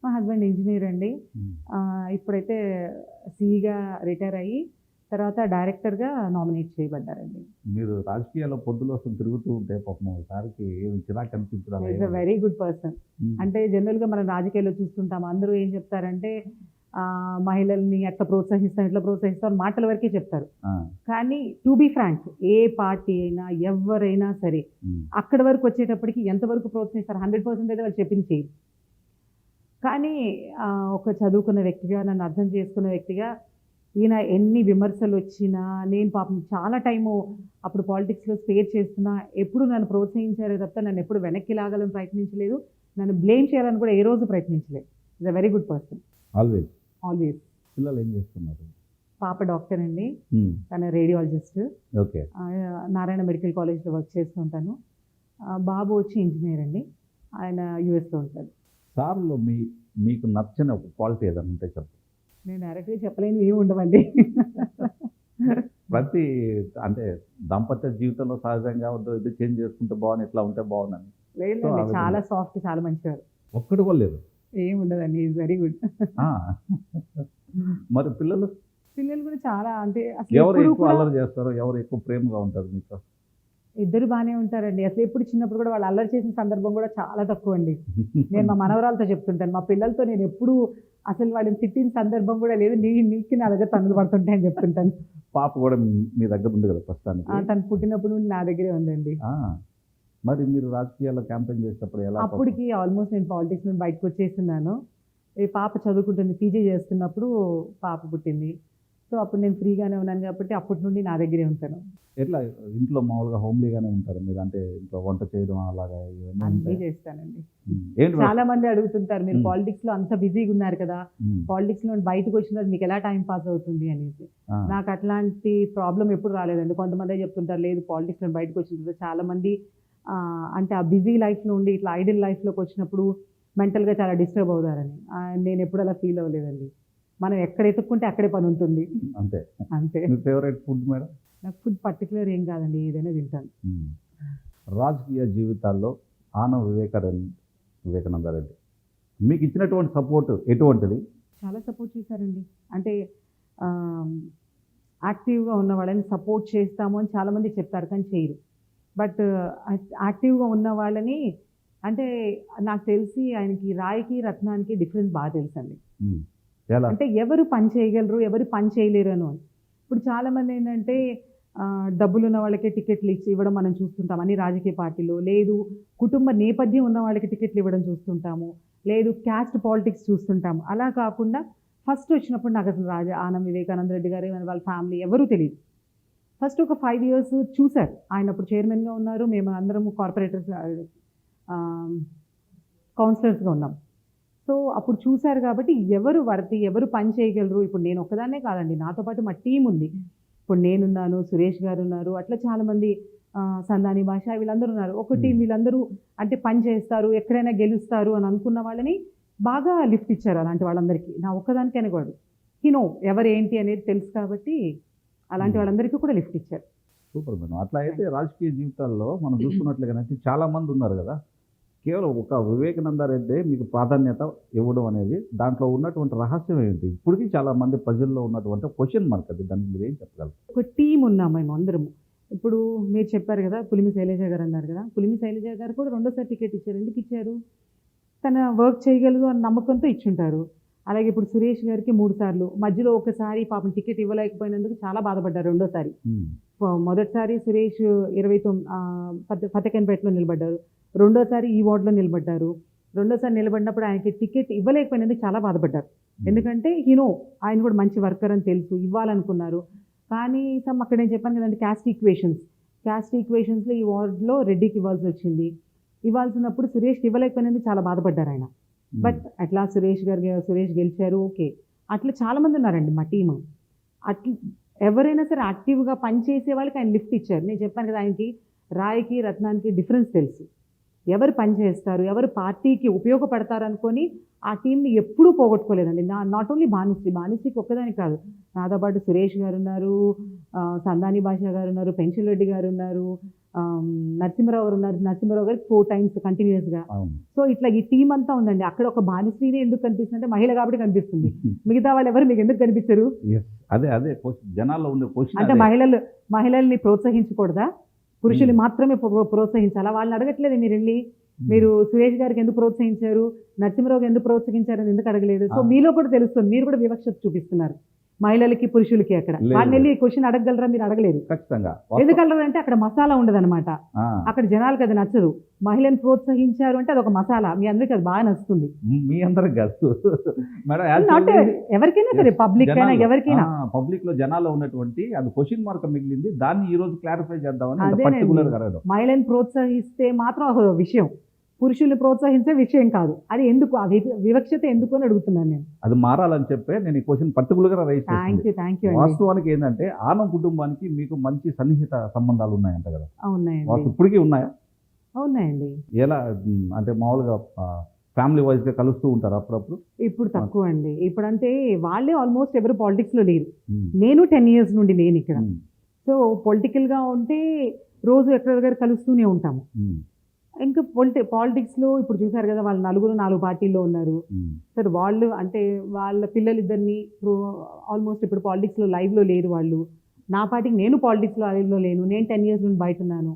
మా హస్బెండ్ ఇంజనీర్ అండి. ఉమ్. ఇప్పుడైతే సిఈగా రిటైర్ అయ్యి తర్వాత డైరెక్టర్గా నామినేట్ చేయబడ్డారండి. మీరు రాజకీయాల్లో పొద్దులో వస్తుంది తిరుగుతూ ఉంటే పాపం సార్కి ఏమి చిరాకు అనిపించడం? Is a very good person. అంటే జనరల్గా మనం రాజకీయాల్లో చూస్తుంటాం, అందరూ ఏం చెప్తారంటే మహిళల్ని అట్లా ప్రోత్సహిస్తాం ఇట్లా ప్రోత్సహిస్తాం మాటల వరకే చెప్తారు. కానీ టు బీ ఫ్రాంక్, ఏ పార్టీ అయినా ఎవరైనా సరే అక్కడి వరకు వచ్చేటప్పటికి ఎంతవరకు ప్రోత్సహిస్తారు? 100% అయితే వాళ్ళు చెప్పింది చేయరు. కానీ ఒక చదువుకున్న వ్యక్తిగా, నన్ను అర్థం చేసుకున్న వ్యక్తిగా, ఈయన ఎన్ని విమర్శలు వచ్చినా నేను పాపం చాలా టైము అప్పుడు పాలిటిక్స్లో స్పేర్ చేస్తున్నా ఎప్పుడు నన్ను ప్రోత్సహించారే తప్ప నన్ను ఎప్పుడు వెనక్కి లాగాలని ప్రయత్నించలేదు, నన్ను బ్లేమ్ చేయాలని కూడా ఏ రోజు ప్రయత్నించలేదు. Is a very good person. Always. పిల్లలు ఏం చేస్తున్నారు? పాప డాక్టర్ అండి, తన రేడియాలజిస్ట్. ఓకే. నారాయణ మెడికల్ కాలేజ్లో వర్క్ చేస్తుంటాను. బాబు వచ్చి ఇంజనీర్ అండి, ఆయన యూఎస్లో ఉంటాడు. సార్లో మీకు నచ్చిన ఒక క్వాలిటీ ఏదైనా ఉంటే చెప్పండి. నేను డైరెక్ట్గా చెప్పలేని ఏమి ఉండవండి. ప్రతి అంటే దాంపత్య జీవితంలో సహజంగా ఇది చేంజ్ చేసుకుంటే బాగుంది, ఇట్లా ఉంటే బాగుందని. సో, ఆ లేదండి, విధంగా. చాలా సాఫ్ట్, చాలా మంచివారు. ఒక్కటి కూడా లేదు. ఏమి ఉండదండి, ఈజ్ వెరీ గుడ్. ఆ. మరి పిల్లలు పిల్లలు కూడా చాలా, అంటే అసలు ఎవరు ఎప్పుడు ఎక్కువ కూడా అల్లరి చేస్తారు, ఎవరు ఎక్కువ ప్రేమగా ఉంటారు మీతో? ఇద్దరు బాగానే ఉంటారండి. అసలు ఎప్పుడు చిన్నప్పుడు కూడా వాళ్ళు అల్లరి చేసిన సందర్భం కూడా చాలా తక్కువ అండి. నేను మా మనవరాలతో చెప్తుంటాను, మా పిల్లలతో నేను ఎప్పుడు అసలు వాళ్ళని తిట్టిన సందర్భం కూడా లేదు. నీకు నా దగ్గర తన్నులు పడుతుంటాయని చెప్తుంటాను. పాప కూడా మీ దగ్గర ఉంది కదా ప్రస్తుతానికి? తను పుట్టినప్పుడు నుండి నా దగ్గరే ఉందండి. ఆ. మరి మీరు రాజకీయాల్లో క్యాంపెయిన్ చేసేటప్పుడు ఎలా? అప్పటికి ఆల్మోస్ట్ నేను పాలిటిక్స్ నుండి బయటకు వచ్చేస్తున్నాను. ఈ పాప చదువుకుంటుంది, పీజీ చేస్తున్నప్పుడు పాప పుట్టింది. సో అప్పుడు నేను ఫ్రీగానే ఉన్నాను కాబట్టి అప్పటి నుండి నా దగ్గరే ఉంటాను. ఎట్లా ఇంట్లో మామూలుగా హోమ్లీగానే ఉంటారు మీరు? అంటే ఇంట్లో వంట చేయడం అలాగా ఇవన్నీ అన్నీ ఉంటాయా? చేస్తానండి. ఏంటి చాలా మంది అడుగుతుంటారు, మీరు మ్మ్. పాలిటిక్స్ లో అంత బిజీగా ఉన్నారు కదా, ఉమ్, పాలిటిక్స్ లో బయటకు వచ్చిన తర్వాత మీకు ఎలా టైం పాస్ అవుతుంది అనేసి. ఆ, నాకు అట్లాంటి ప్రాబ్లం ఎప్పుడు రాలేదండి. కొంతమంది చెప్తుంటారు, లేదు పాలిటిక్స్ లో బయటకు వచ్చిన తర్వాత చాలా మంది అంటే ఆ బిజీ లైఫ్ నుండి ఇట్లా ఐడియల్ లైఫ్ లోకి వచ్చినప్పుడు మెంటల్ గా చాలా డిస్టర్బ్ అవుతారని. నేను ఎప్పుడు అలా ఫీల్ అవ్వలేదండి. మనం ఎక్కడ ఎత్తుక్కుంటే అక్కడే పని ఉంటుంది. అంతే. అంతే. మీ ఫేవరెట్ ఫుడ్ మేడం? నాకు ఫుడ్ పర్టికులర్ ఏం కాదండి, ఏదైనా తింటాను. ఉమ్. రాజకీయ జీవితాల్లో ఆనం వివేకానంద రెడ్డి మీకు ఇచ్చినటువంటి సపోర్ట్ ఎటువంటిది? చాలా సపోర్ట్ చేశారండి. అంటే యాక్టివ్గా ఉన్న వాళ్ళని సపోర్ట్ చేస్తాము అని చాలామంది చెప్తారు, కానీ చేయరు. బట్ యాక్టివ్గా ఉన్న వాళ్ళని, అంటే నాకు తెలిసి ఆయనకి రాయికి రత్నానికి డిఫరెన్స్ బాగా తెలుసండి. ఉమ్. ఎలా? అంటే ఎవరు పని చేయగలరు, ఎవరు పని చేయలేరు అని. ఇప్పుడు చాలామంది ఏంటంటే డబ్బులు ఉన్న వాళ్ళకే టికెట్లు ఇచ్చి ఇవ్వడం మనం చూస్తుంటాం అన్ని రాజకీయ పార్టీలు. లేదు కుటుంబ నేపథ్యం ఉన్న వాళ్ళకి టికెట్లు ఇవ్వడం చూస్తుంటాము. లేదు క్యాస్ట్ పాలిటిక్స్ చూస్తుంటాము. అలా కాకుండా ఫస్ట్ వచ్చినప్పుడు నాకు అసలు ఆనం వివేకానంద రెడ్డి గారు వాళ్ళ ఫ్యామిలీ ఎవరూ తెలియదు. ఫస్ట్ ఒక 5 years చూశారు. ఆయన అప్పుడు చైర్మన్గా ఉన్నారు, మేము అందరము కార్పొరేటర్స్ కౌన్సిలర్స్గా ఉన్నాం. సో అప్పుడు చూశారు కాబట్టి ఎవరు వర్తి, ఎవరు పని చేయగలరు. ఇప్పుడు నేను ఒక్కదాన్నే కాదండి, నాతో పాటు మా టీం ఉంది. ఇప్పుడు నేనున్నాను, సురేష్ గారు ఉన్నారు, అట్లా చాలామంది సందాని భాష వీళ్ళందరూ ఉన్నారు. ఒక టీం, వీళ్ళందరూ అంటే పని చేస్తారు, ఎక్కడైనా గెలుస్తారు అని అనుకున్న వాళ్ళని బాగా లిఫ్ట్ ఇచ్చారు. అలాంటి వాళ్ళందరికీ, నా ఒక్కదానికైనా కూడా నో ఎవరు ఏంటి అనేది తెలుసు కాబట్టి అలాంటి వాళ్ళందరికీ కూడా లిఫ్ట్ ఇచ్చారు. Super madam. అట్లా అయితే రాజకీయ జీవితాల్లో మనం చూసుకున్నట్లుగానైతే చాలా మంది ఉన్నారు కదా, కేవలం ఒక వివేకానంద రెడ్డి మీకు ప్రాధాన్యత ఇవ్వడం అనేది దాంట్లో ఉన్నటువంటి రహస్యం ఏంటి? ఇప్పటికీ చాలా మంది ప్రజల్లో ఉన్నటువంటి క్వశ్చన్ మార్క్ అది. దానికి మీరు ఏం చెప్పగలరు? ఒక టీం ఉన్నాం మేము అందరము. ఇప్పుడు మీరు చెప్పారు కదా, పులిమి శైలజ గారు అన్నారు కదా, పులిమి శైలజ గారు కూడా రెండోసారి టికెట్ ఇచ్చారు. ఎందుకు ఇచ్చారు? తన వర్క్ చేయగలదు అన్న నమ్మకంతో ఇచ్చుంటారు. అలాగే ఇప్పుడు సురేష్ గారికి 3 సార్లు, మధ్యలో ఒకసారి పాపం టికెట్ ఇవ్వలేకపోయినందుకు చాలా బాధపడ్డారు రెండోసారి. ఉమ్, మొదటిసారి సురేష్ 29 ఫతేఖాన్పేటలో నిలబడ్డారు. రెండోసారి ఈ వార్డులో నిలబడ్డారు. రెండోసారి నిలబడినప్పుడు ఆయనకి టికెట్ ఇవ్వలేకపోయినందుకు చాలా బాధపడ్డారు. ఎందుకంటే ఆయన కూడా మంచి వర్కర్ అని తెలుసు, ఇవ్వాలనుకున్నారు. కానీ అక్కడ నేను చెప్పాను కదండి, క్యాస్ట్ ఈక్వేషన్స్లో ఈ వార్డులో రెడ్డికి ఇవ్వాల్సి వచ్చింది. ఇవ్వాల్సినప్పుడు సురేష్కి ఇవ్వలేకపోయినందుకు చాలా బాధపడ్డారు ఆయన. బట్ అట్లా సురేష్ గెలిచారు. ఓకే, అట్లా చాలామంది ఉన్నారండి మా టీము. అట్లా ఎవరైనా సరే యాక్టివ్గా పనిచేసే వాళ్ళకి ఆయన లిఫ్ట్ ఇచ్చారు. నేను చెప్పాను కదా, ఆయనకి రాయికి రత్నానికి డిఫరెన్స్ తెలుసు. ఎవరు పని చేస్తారు, ఎవరు పార్టీకి ఉపయోగపడతారు అనుకొని ఆ టీంని ఎప్పుడూ పోగొట్టుకోలేదండి. నాట్ ఓన్లీ భానుశ్రీకి ఒక్కదాని కాదు, నాతో పాటు సురేష్ గారు ఉన్నారు, సందాని భాష గారు ఉన్నారు, పెన్షన్ రెడ్డి గారు ఉన్నారు, నరసింహరావు గారు ఉన్నారు. నరసింహరావు గారికి 4 times కంటిన్యూస్గా. అవును. సో ఇట్లా ఈ టీం అంతా ఉందండి. అక్కడ ఒక భానుశ్రీనే ఎందుకు కనిపిస్తుంది అంటే మహిళ కాబట్టి కనిపిస్తుంది. మిగతా వాళ్ళు ఎవరు మీకు ఎందుకు కనిపించరు? Yes. అదే జనాల్లో ఉండే క్వశ్చన్. అంటే మహిళల్ని ప్రోత్సహించకూడదా? పురుషులు మాత్రమే ప్రోత్సహించాలా? వాళ్ళని అడగట్లేదు మీరు వెళ్ళి. మీరు సురేష్ గారికి ఎందుకు ప్రోత్సహించారు, నరసింహరావుకి ఎందుకు ప్రోత్సహించారని ఎందుకు అడగలేదు? సో మీలో కూడా తెలుస్తుంది, మీరు కూడా వివక్షత చూపిస్తున్నారు మహిళలకి పురుషులకి. అక్కడ వాళ్ళని వెళ్ళి క్వశ్చన్ అడగగలరా? మీరు అడగలేరు. ఖచ్చితంగా. ఎందుకలరా అంటే అక్కడ మసాలా ఉండదన్నమాట. ఆ, అక్కడ జనాలకు అది నచ్చదు. మహిళను ప్రోత్సహించారు అంటే అదొక మసాలా, మీ అందరికీ అది బాగా నచ్చుతుంది. మీ అందరికి కాదు మేడం, నాట్ ఎవరికైనా సరే, పబ్లిక్ అయినా ఎవరికైనా. పబ్లిక్ లో జనాల్లో ఉన్నటువంటి అది క్వశ్చన్ మార్క్ మిగిలింది. దాన్ని ఈ రోజు క్లారిఫై చేద్దామని అదేనండి. పర్టికులర్ గా అడగడం. మహిళను ప్రోత్సహిస్తే మాత్రం ఒక విషయం, పురుషుల్ని ప్రోత్సహించే విషయం కాదు. అది ఎందుకు, అది వివక్షత ఎందుకు అని అడుగుతున్నాను నేను. అది మారాలని చెప్పే నేను ఈ క్వశ్చన్ పర్టికులర్ గా రైజ్ థ్యాంక్ చేస్తాను. యూ అండి. వాస్తవానికి ఏంటంటే ఆనం కుటుంబానికి మీకు మంచి సన్నిహిత సంబంధాలు ఉన్నాయంట కదా? ఉన్నాయండి. ఇప్పటికీ ఉన్నాయా? ఉన్నాయండి. ఎలా అంటే మామూలుగా ఫ్యామిలీ వైజ్గా కలుస్తూ ఉంటారు అప్పుడప్పుడు. ఇప్పుడు తక్కువ అండి. ఇప్పుడంటే వాళ్ళే ఆల్మోస్ట్ ఎవరు పాలిటిక్స్‌లో లేరు. ఉమ్, నేను 10 ఇయర్స్ నుండి లేనిక్కడ. ఉమ్, సో, పొలిటికల్‌గా ఉంటే రోజు ఎక్కడో దగ్గర కలుస్తూనే ఉంటాము. ఉమ్, ఇంకా పాలిటిక్స్‌లో ఇప్పుడు చూసారు కదా! వాళ్ళు నలుగురు 4 పార్టీల్లో ఉన్నారు. ఉమ్, సరే వాళ్ళు అంటే వాళ్ళ పిల్లలిద్దరిని ఇప్పుడు ఆల్మోస్ట్ ఇప్పుడు పాలిటిక్స్‌లో లైవ్‌లో లేరు వాళ్ళు. నా పార్టీకి నేను పాలిటిక్స్‌లో లైవ్‌లో లేను. నేను 10 ఇయర్స్ నుండి బయటున్నాను.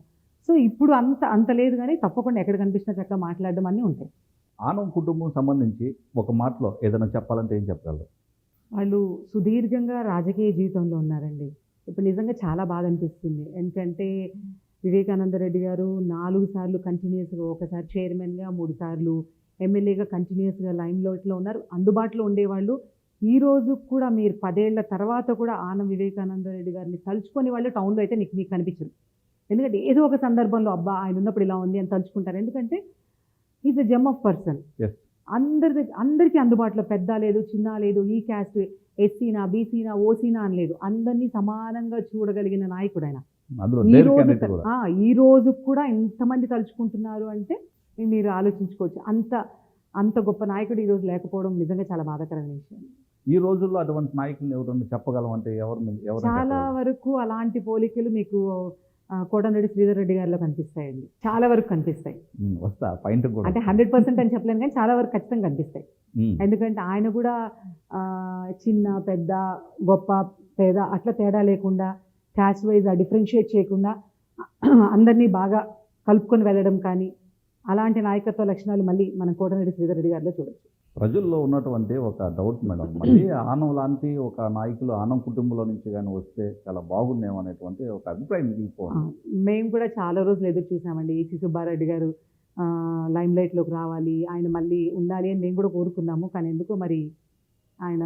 సో, ఇప్పుడు అంత లేదు గానీ తప్పకుండా ఎక్కడ కనిపించినా చక్కగా మాట్లాడడం అన్నీ ఉంటాయి. ఆనం కుటుంబం సంబంధించి ఒక మాటలో ఏదైనా చెప్పాలంటే ఏం చెప్పగలరు? వాళ్ళు సుదీర్ఘంగా రాజకీయ జీవితంలో ఉన్నారండి. ఇప్పుడు నిజంగా చాలా బాధ అనిపిస్తుంది. ఎందుకంటే వివేకానంద రెడ్డి గారు 4 సార్లు కంటిన్యూయస్‌గా ఒకసారి చైర్మన్‌గా, 3 సార్లు ఎమ్మెల్యేగా కంటిన్యూయస్‌గా లైమ్‌లైట్‌లో ఉన్నారు. అందుబాటులో ఉండేవాళ్ళు. ఈ రోజు కూడా మీరు 10 ఏళ్ల తర్వాత కూడా ఆనం వివేకానంద రెడ్డి గారిని తలుచుకొని వాళ్ళు టౌన్‌లో అయితే మీకు కనిపించరు. ఎందుకంటే ఏదో ఒక సందర్భంలో అబ్బా! ఆయన ఉన్నప్పుడు ఇలా ఉంది అని తలుచుకుంటారు. ఎందుకంటే he is a gem of person. Yes. అందరికీ అందుబాటులో పెద్ద లేదు, చిన్న లేదు, ఈ క్యాస్ట్ ఎస్సీనా, బీసీనా, ఓసీనా అని లేదు. అందరినీ సమానంగా చూడగలిగిన నాయకుడాయన. అందులో ఈ డేర్ రోజు క్యాండిడేట్ కూడా. ఈ రోజు కూడా ఇంతమంది తలుచుకుంటున్నారు అంటే మీరు ఆలోచించుకోవచ్చు. అంత గొప్ప నాయకుడు ఈ రోజు లేకపోవడం నిజంగా చాలా బాధాకరమైన విషయం. ఈ రోజుల్లో అటువంటి నాయకులను ఎవరైనా చెప్పగలం అంటే ఎవరు చాలా వరకు అలాంటి పోలికలు మీకు కోటమిరెడ్డి శ్రీధర్ రెడ్డి గారిలో కనిపిస్తాయండి. చాలా వరకు కనిపిస్తాయి. వస్తా పాయింట్ కూడా. అంటే 100% అని చెప్పలేను కానీ చాలా వరకు ఖచ్చితంగా కనిపిస్తాయి. ఉమ్, ఎందుకంటే ఆయన కూడా చిన్న, పెద్ద, గొప్ప, పేద అట్లా తేడా లేకుండా క్యాస్ట్ వైజ్ డిఫరెన్షియేట్ చేయకుండా అందరినీ బాగా కలుపుకొని వెళ్ళడం కానీ అలాంటి నాయకత్వ లక్షణాలు మళ్ళీ మనం కోటమిరెడ్డి శ్రీధర్ రెడ్డి గారిలో చూడొచ్చు. ప్రజల్లో ఉన్నటువంటి ఒక డౌట్ మేడం, మళ్ళీ ఆనం లాంటి ఒక నాయకులు ఆనం కుటుంబంలో నుంచి కానీ వస్తే చాలా బాగుందేమో అనేటువంటి ఒక అభిప్రాయం మిగిలిపోయింది. మేము కూడా చాలా రోజులు ఎదురు చూసామండి. సి సుబ్బారెడ్డి గారు లైమ్‌లైట్‌లోకి రావాలి, ఆయన మళ్ళీ ఉండాలి అని మేము కూడా కోరుకున్నాము. కానీ ఎందుకో మరి ఆయన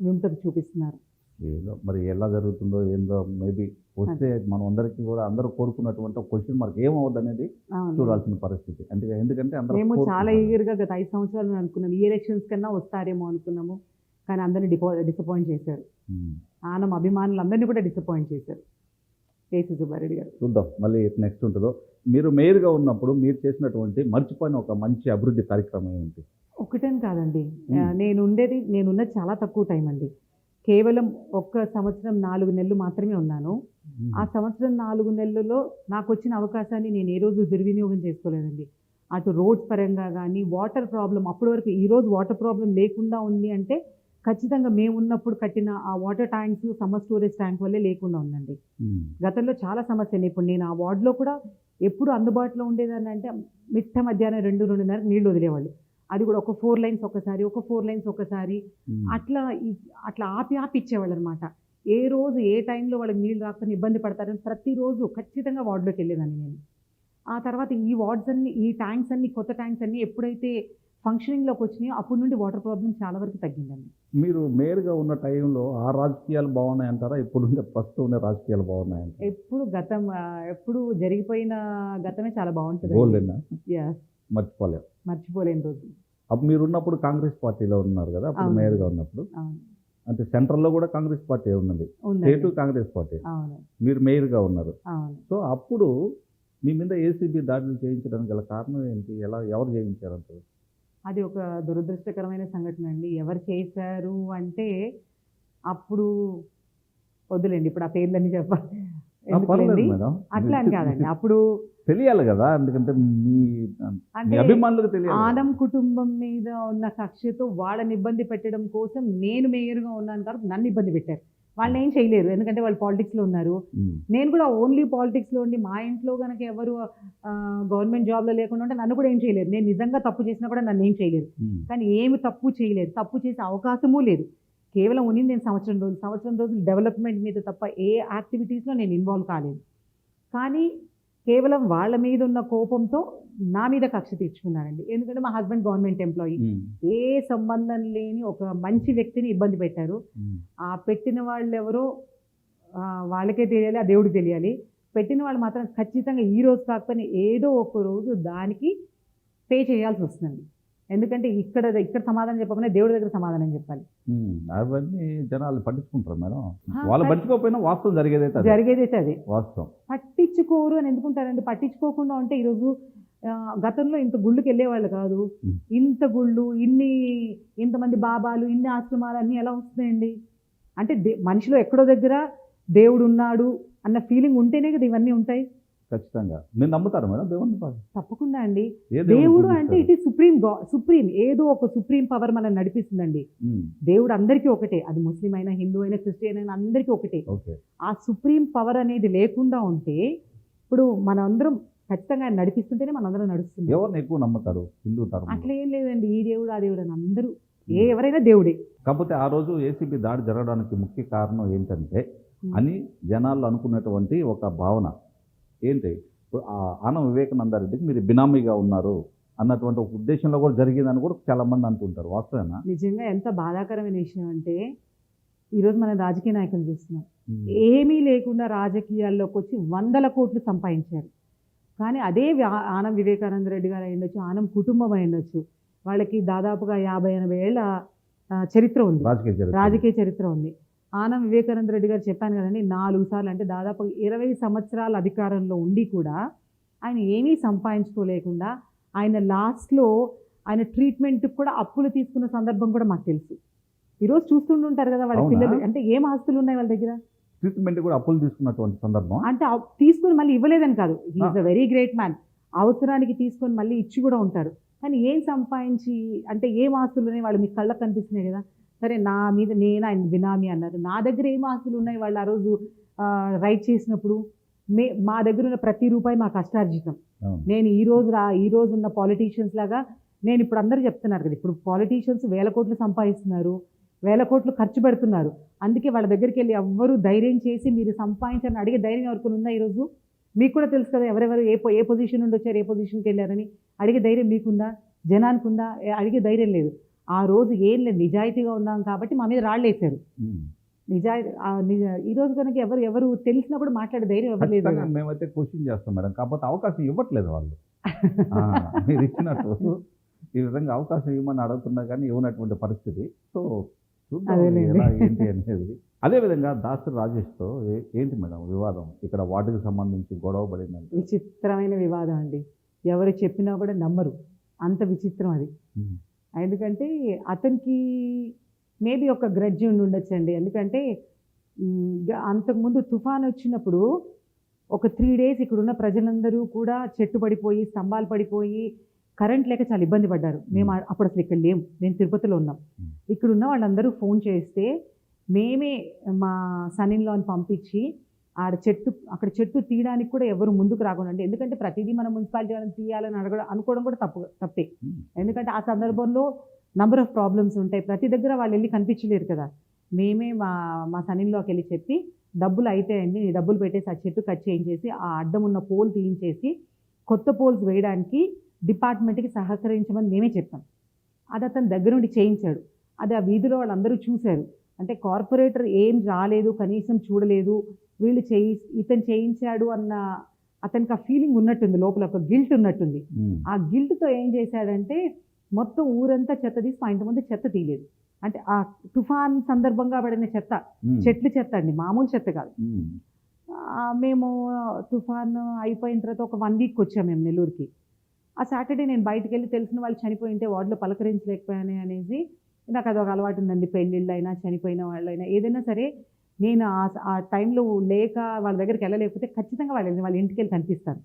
విముఖత చూపిస్తున్నారు. ఏదో మరి ఎలా జరుగుతుందో ఏందో, మేబీ వస్తే మనం అందరికీ కూడా అందరూ కోరుకున్నటువంటి ఒక క్వశ్చన్ మార్క్ ఏమవుద్ది అనేది అవును. చూడాల్సిన పరిస్థితి. ఎందుకంటే అందరూ మేము చాలా కోరుకుంటున్నారు. ఈగర్‌గా గత 5 సంవత్సరాలు అనుకున్నాం. ఈ ఎలక్షన్స్ కన్నా వస్తారేమో అనుకున్నాము. కానీ అందరిని డిసప్పాయింట్ చేశారు. ఉమ్, ఆనం అభిమానులందరినీ కూడా డిసప్పాయింట్ చేశారు కేసీ సుబ్బారెడ్డి గారు. చూద్దాం మళ్ళీ నెక్స్ట్ ఉంటుందో. మీరు మేయర్గా ఉన్నప్పుడు మీరు చేసినటువంటి మర్చిపోయిన ఒక మంచి అభివృద్ధి కార్యక్రమం ఏంటి? ఒకటని కాదండి. నేనున్నది చాలా తక్కువ టైం అండి. కేవలం ఒక్క సంవత్సరం 4 నెలలు మాత్రమే ఉన్నాను. ఆ సంవత్సరం 4 నెలల్లో నాకొచ్చిన అవకాశాన్ని నేను ఏ రోజు దుర్వినియోగం చేసుకోలేదండి. అటు రోడ్స్ పరంగా గానీ, వాటర్ ప్రాబ్లమ్ అప్పటి వరకు ఈరోజు వాటర్ ప్రాబ్లమ్ లేకుండా ఉంది అంటే ఖచ్చితంగా మేమున్నప్పుడు కట్టిన ఆ water tanks, summer storage tank వల్లే లేకుండా ఉందండి. ఉమ్, గతంలో చాలా సమస్యలు. ఇప్పుడు నేను ఆ వార్డ్‌లో కూడా ఎప్పుడు అందుబాటులో ఉండేదాన్ని అంటే మిట్ట మధ్యాహ్నం 2, 2:30కి నీళ్లు వదిలేవాళ్ళు. అది కూడా ఒక 4 లైన్స్ ఒకసారి, ఒక 4 లైన్స్ ఒకసారి ఉమ్, అట్లా ఆపి ఇచ్చేవాళ్ళనమాట. ఏ రోజు ఏ టైంలో వాళ్ళకి నీళ్ళు రాకపోతే ఇబ్బంది పడతారని ప్రతిరోజు ఖచ్చితంగా వార్డ్‌లోకి వెళ్ళేదాన్ని నేను. ఆ తర్వాత ఈ వార్డ్స్ అన్నీ, ఈ ట్యాంక్స్ అన్నీ, కొత్త ట్యాంక్స్ అన్నీ ఎప్పుడైతే ఫంక్షనింగ్‌లోకి వచ్చినాయో అప్పటి నుండి వాటర్ ప్రాబ్లమ్ చాలా వరకు తగ్గిందండి. మీరు మేయర్గా ఉన్న టైంలో ఆ రాజకీయాలు బాగున్నాయంటారా? ఇప్పుడుండే ప్రస్తుతం ఉండే రాజకీయాలు బాగున్నాయంటారా? ఎప్పుడు జరిగిపోయిన గతమే చాలా బాగుంటుంది. Golden yeah! మర్చిపోలేం. మర్చిపోలేని రోజు. అప్పుడు మీరు ఉన్నప్పుడు కాంగ్రెస్ పార్టీలో ఉన్నారు కదా, అప్పుడు అవును. మేయర్గా ఉన్నప్పుడు. అవును. అంటే సెంట్రల్లో కూడా కాంగ్రెస్ పార్టీ ఉన్నది, స్టేటు ఉందండి. కాంగ్రెస్ పార్టీ. అవును. మీరు మేయర్గా ఉన్నారు. అవును. సో అప్పుడు మీ మీద ఏసీబీ దాడులు చేయించడానికి గల కారణం ఏంటి? ఎవరు చేయించారంటారు? అది ఒక దురదృష్టకరమైన సంఘటన అండి. ఎవరు చేశారు అంటే అప్పుడు వద్దులేండి. ఇప్పుడు ఆ పేర్లన్నీ చెప్పాలి. పర్లేదు ఎందుకులేండి. మేడం, అట్లా అని కాదండి. అప్పుడు తెలియాలి కదా, ఎందుకంటే మీ అంటే అభిమానులకు తెలియాలి కదా. ఆనం కుటుంబం మీద ఉన్న కక్షతో వాళ్ళని ఇబ్బంది పెట్టడం కోసం నేను మేయర్‌గా ఉన్నాను కాబట్టి నన్ను ఇబ్బంది పెట్టారు. వాళ్ళేం చేయలేరు. ఎందుకంటే వాళ్ళు పాలిటిక్స్‌లో ఉన్నారు. ఉమ్, నేను కూడా ఓన్లీ పాలిటిక్స్‌లో ఉండి మా ఇంట్లో గనక ఎవరు గవర్నమెంట్ జాబ్‌లో లేకుండా ఉంటే నన్ను కూడా ఏం చేయలేరు. నేను నిజంగా తప్పు చేసినా కూడా నన్నేం చేయలేరు. ఉమ్, కానీ ఏమి తప్పు చేయలేదు. తప్పు చేసే అవకాశమూ లేదు. కేవలం ఉన్నింది నేను సంవత్సరం రోజులు డెవలప్‌మెంట్ మీద తప్ప ఏ యాక్టివిటీస్‌లో నేను ఇన్వాల్వ్ కాలేదు. కానీ కేవలం వాళ్ళ మీద ఉన్న కోపంతో నా మీద కక్ష తీర్చుకున్నారండి. ఎందుకంటే మా హస్బెండ్ గవర్నమెంట్ ఎంప్లాయీ. ఉమ్, ఏ సంబంధం లేని ఒక మంచి వ్యక్తిని ఇబ్బంది పెట్టారు. ఉమ్, ఆ పెట్టిన వాళ్ళెవరో వాళ్ళకే తెలియాలి, ఆ దేవుడికి తెలియాలి. పెట్టిన వాళ్ళు మాత్రం ఖచ్చితంగా ఈ రోజు కాకపోయినా ఏదో ఒక రోజు దానికి పే చేయాల్సి వస్తుందండి. ఎందుకంటే ఇక్కడ సమాధానం చెప్పకపోయినా దేవుడి దగ్గర సమాధానం చెప్పాలి. ఉమ్, అవన్నీ జనాలు పట్టించుకుంటారు మేడం. ఆ, వాళ్ళు పట్టించుకోకపోయినా వాస్తవం జరిగేదైతే అదే. జరిగేదైతే అదే. వాస్తవం. పట్టించుకోరు అని ఎందుకుంటారండి? పట్టించుకోకుండా ఉంటే ఈరోజు గతంలో ఇంత గుళ్ళకి వెళ్ళేవాళ్ళు కాదు. Hmm. ఇంత గుళ్ళు, ఇంతమంది బాబాలు, ఇన్ని ఆశ్రమాలు అన్నీ ఎలా వస్తున్నాయండి? అంటే మనిషిలో ఎక్కడో దగ్గర దేవుడు ఉన్నాడు అన్న ఫీలింగ్ ఉంటేనే కదా ఇవన్నీ ఉంటాయి. ఖచ్చితంగా. మీరు నమ్ముతారా మేడం దేవుడిని? తప్పకుండా అండి. ఏ దేవుడిని దేవుడు అంటే పూజిస్తారు? ఇట్ ఈస్ సుప్రీం ఏదో ఒక సుప్రీం పవర్ మనల్ని నడిపిస్తుందండి. ఉమ్, దేవుడు అందరికీ ఒకటే. అది ముస్లిం అయినా, హిందూ అయినా, క్రిస్టియన్ అయినా అందరికీ ఒకటే. ఓకే. ఆ సుప్రీం పవర్ అనేది లేకుండా ఉంటే ఇప్పుడు మనందరం ఖచ్చితంగా ఆయన నడిపిస్తుంటేనే మనందరం నడుస్తున్నాం. ఎవరిని ఎక్కువ నమ్ముతారు హిందూ ధర్మంలో? అట్లా ఏం లేదండి. ఈ దేవుడు, ఆ దేవుడు అని అందరూ ఎవరైనా దేవుడే. కాకపోతే ఆ రోజు ఏసీబీ దాడి జరగడానికి ముఖ్య కారణం ఏంటంటే Hmm. అని జనాలు అనుకున్నటువంటి ఒక భావన ఏంటి, ఇప్పుడు ఆ ఆనం వివేకానందరెడ్డికి మీరు బినామీగా ఉన్నారు అన్నటువంటి ఒక ఉద్దేశంలో కూడా జరిగిందని కూడా చాలా మంది అనుకుంటారు. వాస్తవేనా? నిజంగా ఎంత బాధాకరమైన విషయం అంటే ఈరోజు మనం రాజకీయ నాయకులు చూస్తున్నాం. ఉమ్, ఏమీ లేకుండా రాజకీయాల్లోకి వచ్చి 100 కోట్లు సంపాదించారు. కానీ అదే ఆనం వివేకానంద రెడ్డి గారు అయి ఉండొచ్చు, ఆనం కుటుంబం అయి ఉండొచ్చు, వాళ్ళకి దాదాపుగా 50-80 ఏళ్ళ చరిత్ర ఉంది, రాజకీయ చరిత్ర ఉంది. ఆనం వివేకానంద రెడ్డి గారు చెప్పాను కదండి, 4 సార్లు అంటే దాదాపు 20 సంవత్సరాల అధికారంలో ఉండి కూడా ఆయన ఏమీ సంపాదించుకోలేకుండా ఆయన లాస్ట్లో ఆయన ట్రీట్మెంట్కి కూడా అప్పులు తీసుకున్న సందర్భం కూడా మాకు తెలుసు. ఈరోజు చూస్తుంటారు కదా వాళ్ళ అవునా? పిల్లలు, అంటే ఏం ఆస్తులు ఉన్నాయి వాళ్ళ దగ్గర. ట్రీట్మెంట్ కూడా అప్పులు తీసుకున్నటువంటి సందర్భం. అంటే తీసుకొని మళ్ళీ ఇవ్వలేదని కాదు, he is a very great man. అవసరానికి తీసుకొని మళ్ళీ ఇచ్చి కూడా ఉంటారు. కానీ ఏం సంపాదించి, అంటే ఏం ఆస్తులు ఉన్నాయి వాళ్ళు మీకు కళ్ళకు కనిపిస్తున్నాయి కదా. సరే నా మీద నేను ఆయన బినామీ అన్నారు, నా దగ్గర ఏం ఆస్తులు ఉన్నాయి వాళ్ళు ఆ రోజు రైట్ చేసినప్పుడు. మా దగ్గర ఉన్న ప్రతి రూపాయి మా కష్టార్జితం. అవును. నేను ఈ రోజు ఉన్న పాలిటీషియన్స్ లాగా నేను ఇప్పుడు అందరూ చెప్తున్నారు కదా, ఇప్పుడు పాలిటీషియన్స్ 1000 కోట్లు సంపాదిస్తున్నారు, 1000 కోట్లు ఖర్చు పెడుతున్నారు. అందుకే వాళ్ళ దగ్గరికి వెళ్ళి ఎవ్వరూ ధైర్యం చేసి మీరు సంపాదించాలని అడిగే ధైర్యం ఎవరికి ఉందా ఈరోజు? మీకు కూడా తెలుసు కదా ఎవరెవరు ఏ పొజిషన్ నుండి వచ్చారు, ఏ పొజిషన్కి వెళ్ళారని అడిగే ధైర్యం మీకుందా? జనానికి ఉందా? అడిగే ధైర్యం లేదు. ఆ రోజు ఏం లేదు, నిజాయితీగా ఉన్నాం కాబట్టి మా మీద రాళ్ళు వేశారు. ఉమ్. ఈ రోజు కనుక ఎవరు తెలిసినా కూడా మాట్లాడే ధైర్యం ఎవరు లేదు. ఖచ్చితంగా మేమైతే క్వశ్చన్ చేస్తాం మేడం, కాకపోతే అవకాశం ఇవ్వట్లేదు వాళ్ళు. ఆ, మీరు ఇచ్చినట్టు ఈ విధంగా అవకాశం ఇవ్వమని అడుగుతున్నా కానీ ఇవ్వనటువంటి పరిస్థితి. సో చూద్దాం అదేలేండి. ఎలా ఏంటి అనేది. అదేవిధంగా దాసరి రాజేష్తో ఏంటి మేడం వివాదం? ఇక్కడ వార్డుకి సంబంధించి గొడవ పడిందంటే విచిత్రమైన వివాదం అండి. ఎవరు చెప్పినా కూడా నమ్మరు, అంత విచిత్రం అది. ఉమ్, ఎందుకంటే అతనికి మేబీ ఒక గ్రడ్జ్ ఉండి ఉండొచ్చండి. ఎందుకంటే అంతకుముందు తుఫాన్ వచ్చినప్పుడు ఒక 3 డేస్ ఇక్కడున్న ప్రజలందరూ కూడా చెట్టు పడిపోయి, స్తంభాలు పడిపోయి, కరెంట్ లేక చాలా ఇబ్బంది పడ్డారు. మేము అప్పుడు అసలు ఇక్కడ లేము, నేను తిరుపతిలో ఉన్నాం. ఇక్కడున్న వాళ్ళందరూ ఫోన్ చేస్తే మేమే మా సన్ ఇన్ లాని పంపించి అక్కడ చెట్టు తీయడానికి కూడా ఎవరు ముందుకు రాకుండా, అంటే ఎందుకంటే ప్రతిదీ మనం మున్సిపాలిటీ వాళ్ళని తీయాలని అనుకోవడం కూడా తప్పే. ఎందుకంటే ఆ సందర్భంలో నంబర్ ఆఫ్ ప్రాబ్లమ్స్ ఉంటాయి, ప్రతి దగ్గర వాళ్ళు వెళ్ళి కనిపించలేరు కదా. మేమే మా సన్ ఇన్ లాకి వెళ్ళి చెప్పి డబ్బులు అయితాయండి, డబ్బులు పెట్టేసి ఆ చెట్టు కట్ చేయించేసి ఆ అడ్డం ఉన్న పోల్ తీయించేసి కొత్త పోల్స్ వేయడానికి డిపార్ట్మెంట్కి సహకరించమని మేమే చెప్పాం. అది అతని దగ్గర నుండి చేయించాడు. అది ఆ వీధిలో వాళ్ళందరూ చూశారు. అంటే కార్పొరేటర్ ఏం రాలేదు, కనీసం చూడలేదు, ఇతను చేయించాడు అన్న అతనికి ఆ ఫీలింగ్ ఉన్నట్టుంది, లోపల ఒక గిల్ట్ ఉన్నట్టుంది. ఆ గిల్ట్తో ఏం చేశాడంటే మొత్తం ఊరంతా చెత్త తీసి మా ఇంటి ముందు చెత్త తీయలేదు. అంటే ఆ తుఫాన్ సందర్భంగా పడిన చెత్త, చెట్లు చెత్త అండి, మామూలు చెత్త కాదు. మేము తుఫాన్ అయిపోయిన తర్వాత ఒక 1 వీక్ వచ్చాము మేము నెల్లూరుకి. ఆ సాటర్డే నేను బయటకు వెళ్ళి తెలిసిన వాళ్ళు చనిపోయింటే వార్డులో పలకరించలేకపోయాను అనేసి, నాకు అదొక అలవాటు ఉందండి. పెళ్ళిళ్ళు అయినా, చనిపోయిన వాళ్ళైనా, ఏదైనా సరే నేను ఆ టైంలో లేక వాళ్ళ దగ్గరికి వెళ్ళలేకపోతే ఖచ్చితంగా వాళ్ళ ఇంటికి వెళ్ళి కనిపిస్తాను.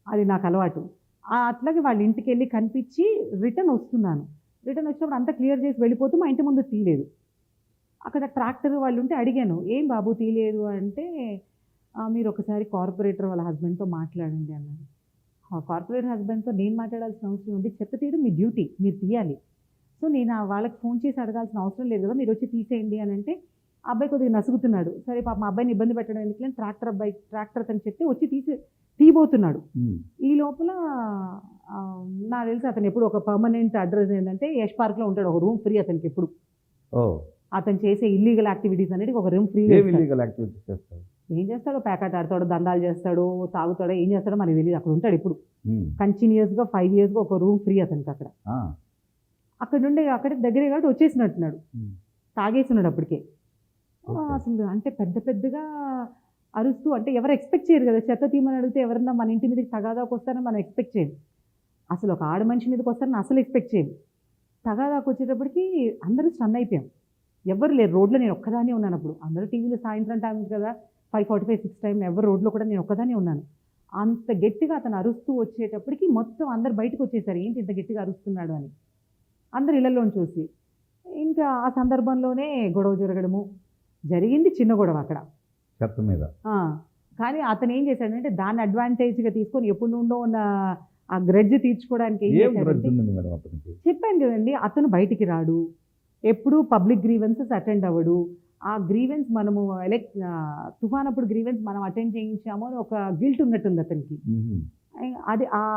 అది నాకు అలవాటు. అట్లాగే వాళ్ళ ఇంటికి వెళ్ళి కనిపించి రిటర్న్ వచ్చినప్పుడు అంతా క్లియర్ చేసి వెళ్ళిపోతూ మా ఇంటి ముందు తీయలేదు. అక్కడ ట్రాక్టర్ వాళ్ళు ఉంటే అడిగాను, ఏం బాబు తీయలేదు అంటే, మీరు ఒకసారి కార్పొరేటర్ వాళ్ళ హస్బెండ్తో మాట్లాడండి అన్నారు. కార్పొరేటర్ హస్బెండ్తో నేను మాట్లాడాల్సిన అవసరం ఉంది, చెత్త తీయడం మీ డ్యూటీ, మీరు తీయాలి. సో నేను వాళ్ళకి ఫోన్ చేసి అడగాల్సిన అవసరం లేదు కదా, మీరు వచ్చి తీసేయండి అని అంటే, ఆ అబ్బాయి కొద్దిగా నసుగుతున్నాడు. సరే పాప మా అబ్బాయిని ఇబ్బంది పెట్టడం ఎందుకు, ట్రాక్టర్ అని చెప్తే వచ్చి తీయబోతున్నాడు. ఈ లోపల నాకు తెలిసి అతను ఎప్పుడు ఒక పర్మనెంట్ అడ్రస్ ఏంటంటే యష్ పార్క్లో ఉంటాడు, ఒక రూమ్ ఫ్రీ అతనికి ఎప్పుడు. అతను చేసే ఇల్లీగల్ యాక్టివిటీస్ అనేది ఒక రూమ్ ఫ్రీ. ఏం చేస్తాడో, ప్యాకెట్ ఆడతాడో, దందాలు చేస్తాడో, తాగుతాడో, ఏం చేస్తాడో మనకి తెలియదు. అక్కడ ఉంటాడు ఇప్పుడు కంటిన్యూస్గా 5 yearsగా ఒక రూమ్ ఫ్రీ అతనికి అక్కడ. అక్కడ నుండి అక్కడ దగ్గరే కాబట్టి వచ్చేసినట్టున్నాడు, తాగేస్తున్నాడు అప్పటికే. అసలు అంటే పెద్దగా అరుస్తూ అంటే ఎవరు ఎక్స్పెక్ట్ చేయరు కదా, చెత్త తీయమని అడిగితే ఎవరన్నా మన ఇంటి మీదకి తగాదాకు వస్తారని మనం ఎక్స్పెక్ట్ చేయం. అసలు ఒక ఆడ మనిషి మీదకి వస్తారని అసలు ఎక్స్పెక్ట్ చేయం. తగాదాకు వచ్చేటప్పటికి అందరూ స్టన్ అయిపోయాం. ఎవ్వరు లేరు రోడ్లో, నేను ఒక్కదాన్నే ఉన్నాను అప్పుడు. అందరూ టీవీలో సాయంత్రం టైం కదా 5:45, 6 టైం ఎవరు రోడ్లో కూడా నేను ఒక్కదాన్నే ఉన్నాను. అంత గట్టిగా అతను అరుస్తూ వచ్చేటప్పటికి మొత్తం అందరు బయటకు వచ్చేసారు, ఏంటి ఇంత గట్టిగా అరుస్తున్నాడు అని. అందరు ఇళ్లలోని చూసి ఇంకా ఆ సందర్భంలోనే గొడవ జరగడము జరిగింది, చిన్న గొడవ అక్కడ. చెత్త మీద. ఆ! కానీ అతను ఏం చేశాడంటే దాన్ని అడ్వాంటేజ్‌గా తీసుకొని ఎప్పటి నుండో ఉన్న ఆ గ్రడ్జ్ తీర్చుకోవడానికి ఏం ఏం గ్రడ్జ్ చేశాడంటే, ఉంది మేడం అతనికి? చెప్పాను కదండీ! అతను బయటికి రాడు. ఎప్పుడూ పబ్లిక్ గ్రీవెన్సెస్ అటెండ్ అవ్వడు. ఆ గ్రీవెన్స్ మనము తుఫాన్ అప్పుడు గ్రీవెన్స్ మనం అటెండ్ చేయించాము అని ఒక గిల్ట్ ఉన్నట్టుంది అతనికి. హుహు.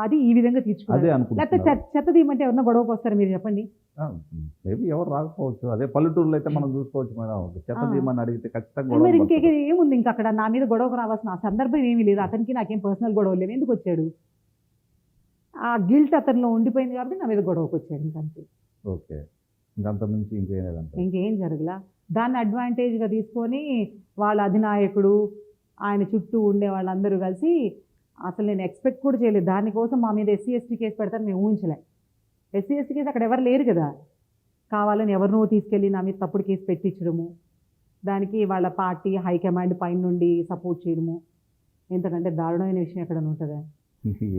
అది ఈ విధంగా తీర్చుకున్నాడు. అదే లేకపోతే అనుకుంటున్నారా? చెత్త తీయమంటే ఎవరన్నా గొడవకి వస్తారా మీరు చెప్పండి? మేబీ ఎవరు రాకపోవచ్చు. అదే పల్లెటూరులో అయితే మనం చూసుకోవచ్చు మేడం. చెత్త ఆ! తీయమని అడిగితే ఖచ్చితంగా మరి గొడవలు ఇంకే పడతారు. ఏముంది ఇంకా అక్కడ నా మీద గొడవకు రావాల్సిన ఆ సందర్భం ఏమీ లేదు. అతనికి నాకేం పర్సనల్ గొడవలు లేవు. ఎందుకు వచ్చాడు? ఆ గిల్ట్ అతనిలో ఉండిపోయింది కాబట్టి నా మీద గొడవకి వచ్చాడు ఇంకంతే. ఓకే. ఇంకంత మించి ఇంకేం లేదంటారు. ఇంకేం జరగలా. దాన్ని అడ్వాంటేజ్‌గా తీసుకొని వాళ్ళ అధినాయకుడు, ఆయన చుట్టూ ఉండే వాళ్ళందరూ కలిసి అసలు నేను ఎక్స్‌పెక్ట్ కూడా చేయలేదు. దానికోసం మా మీద ఎస్సీ, ఎస్టీ కేస్ పెడతారని మేము ఊహించలే. ఎస్సీ, ఎస్టీ కేస్ అక్కడ ఎవరు లేరు కదా! కావాలని ఎవరినో తీసుకెళ్ళి నా మీద తప్పుడు కేసు పెట్టించడము. దానికి వాళ్ళ పార్టీ హైకమాండ్ పైనుండి సపోర్ట్ చేయడము. ఇంతకంటే దారుణమైన విషయం ఎక్కడైనా ఉంటదా?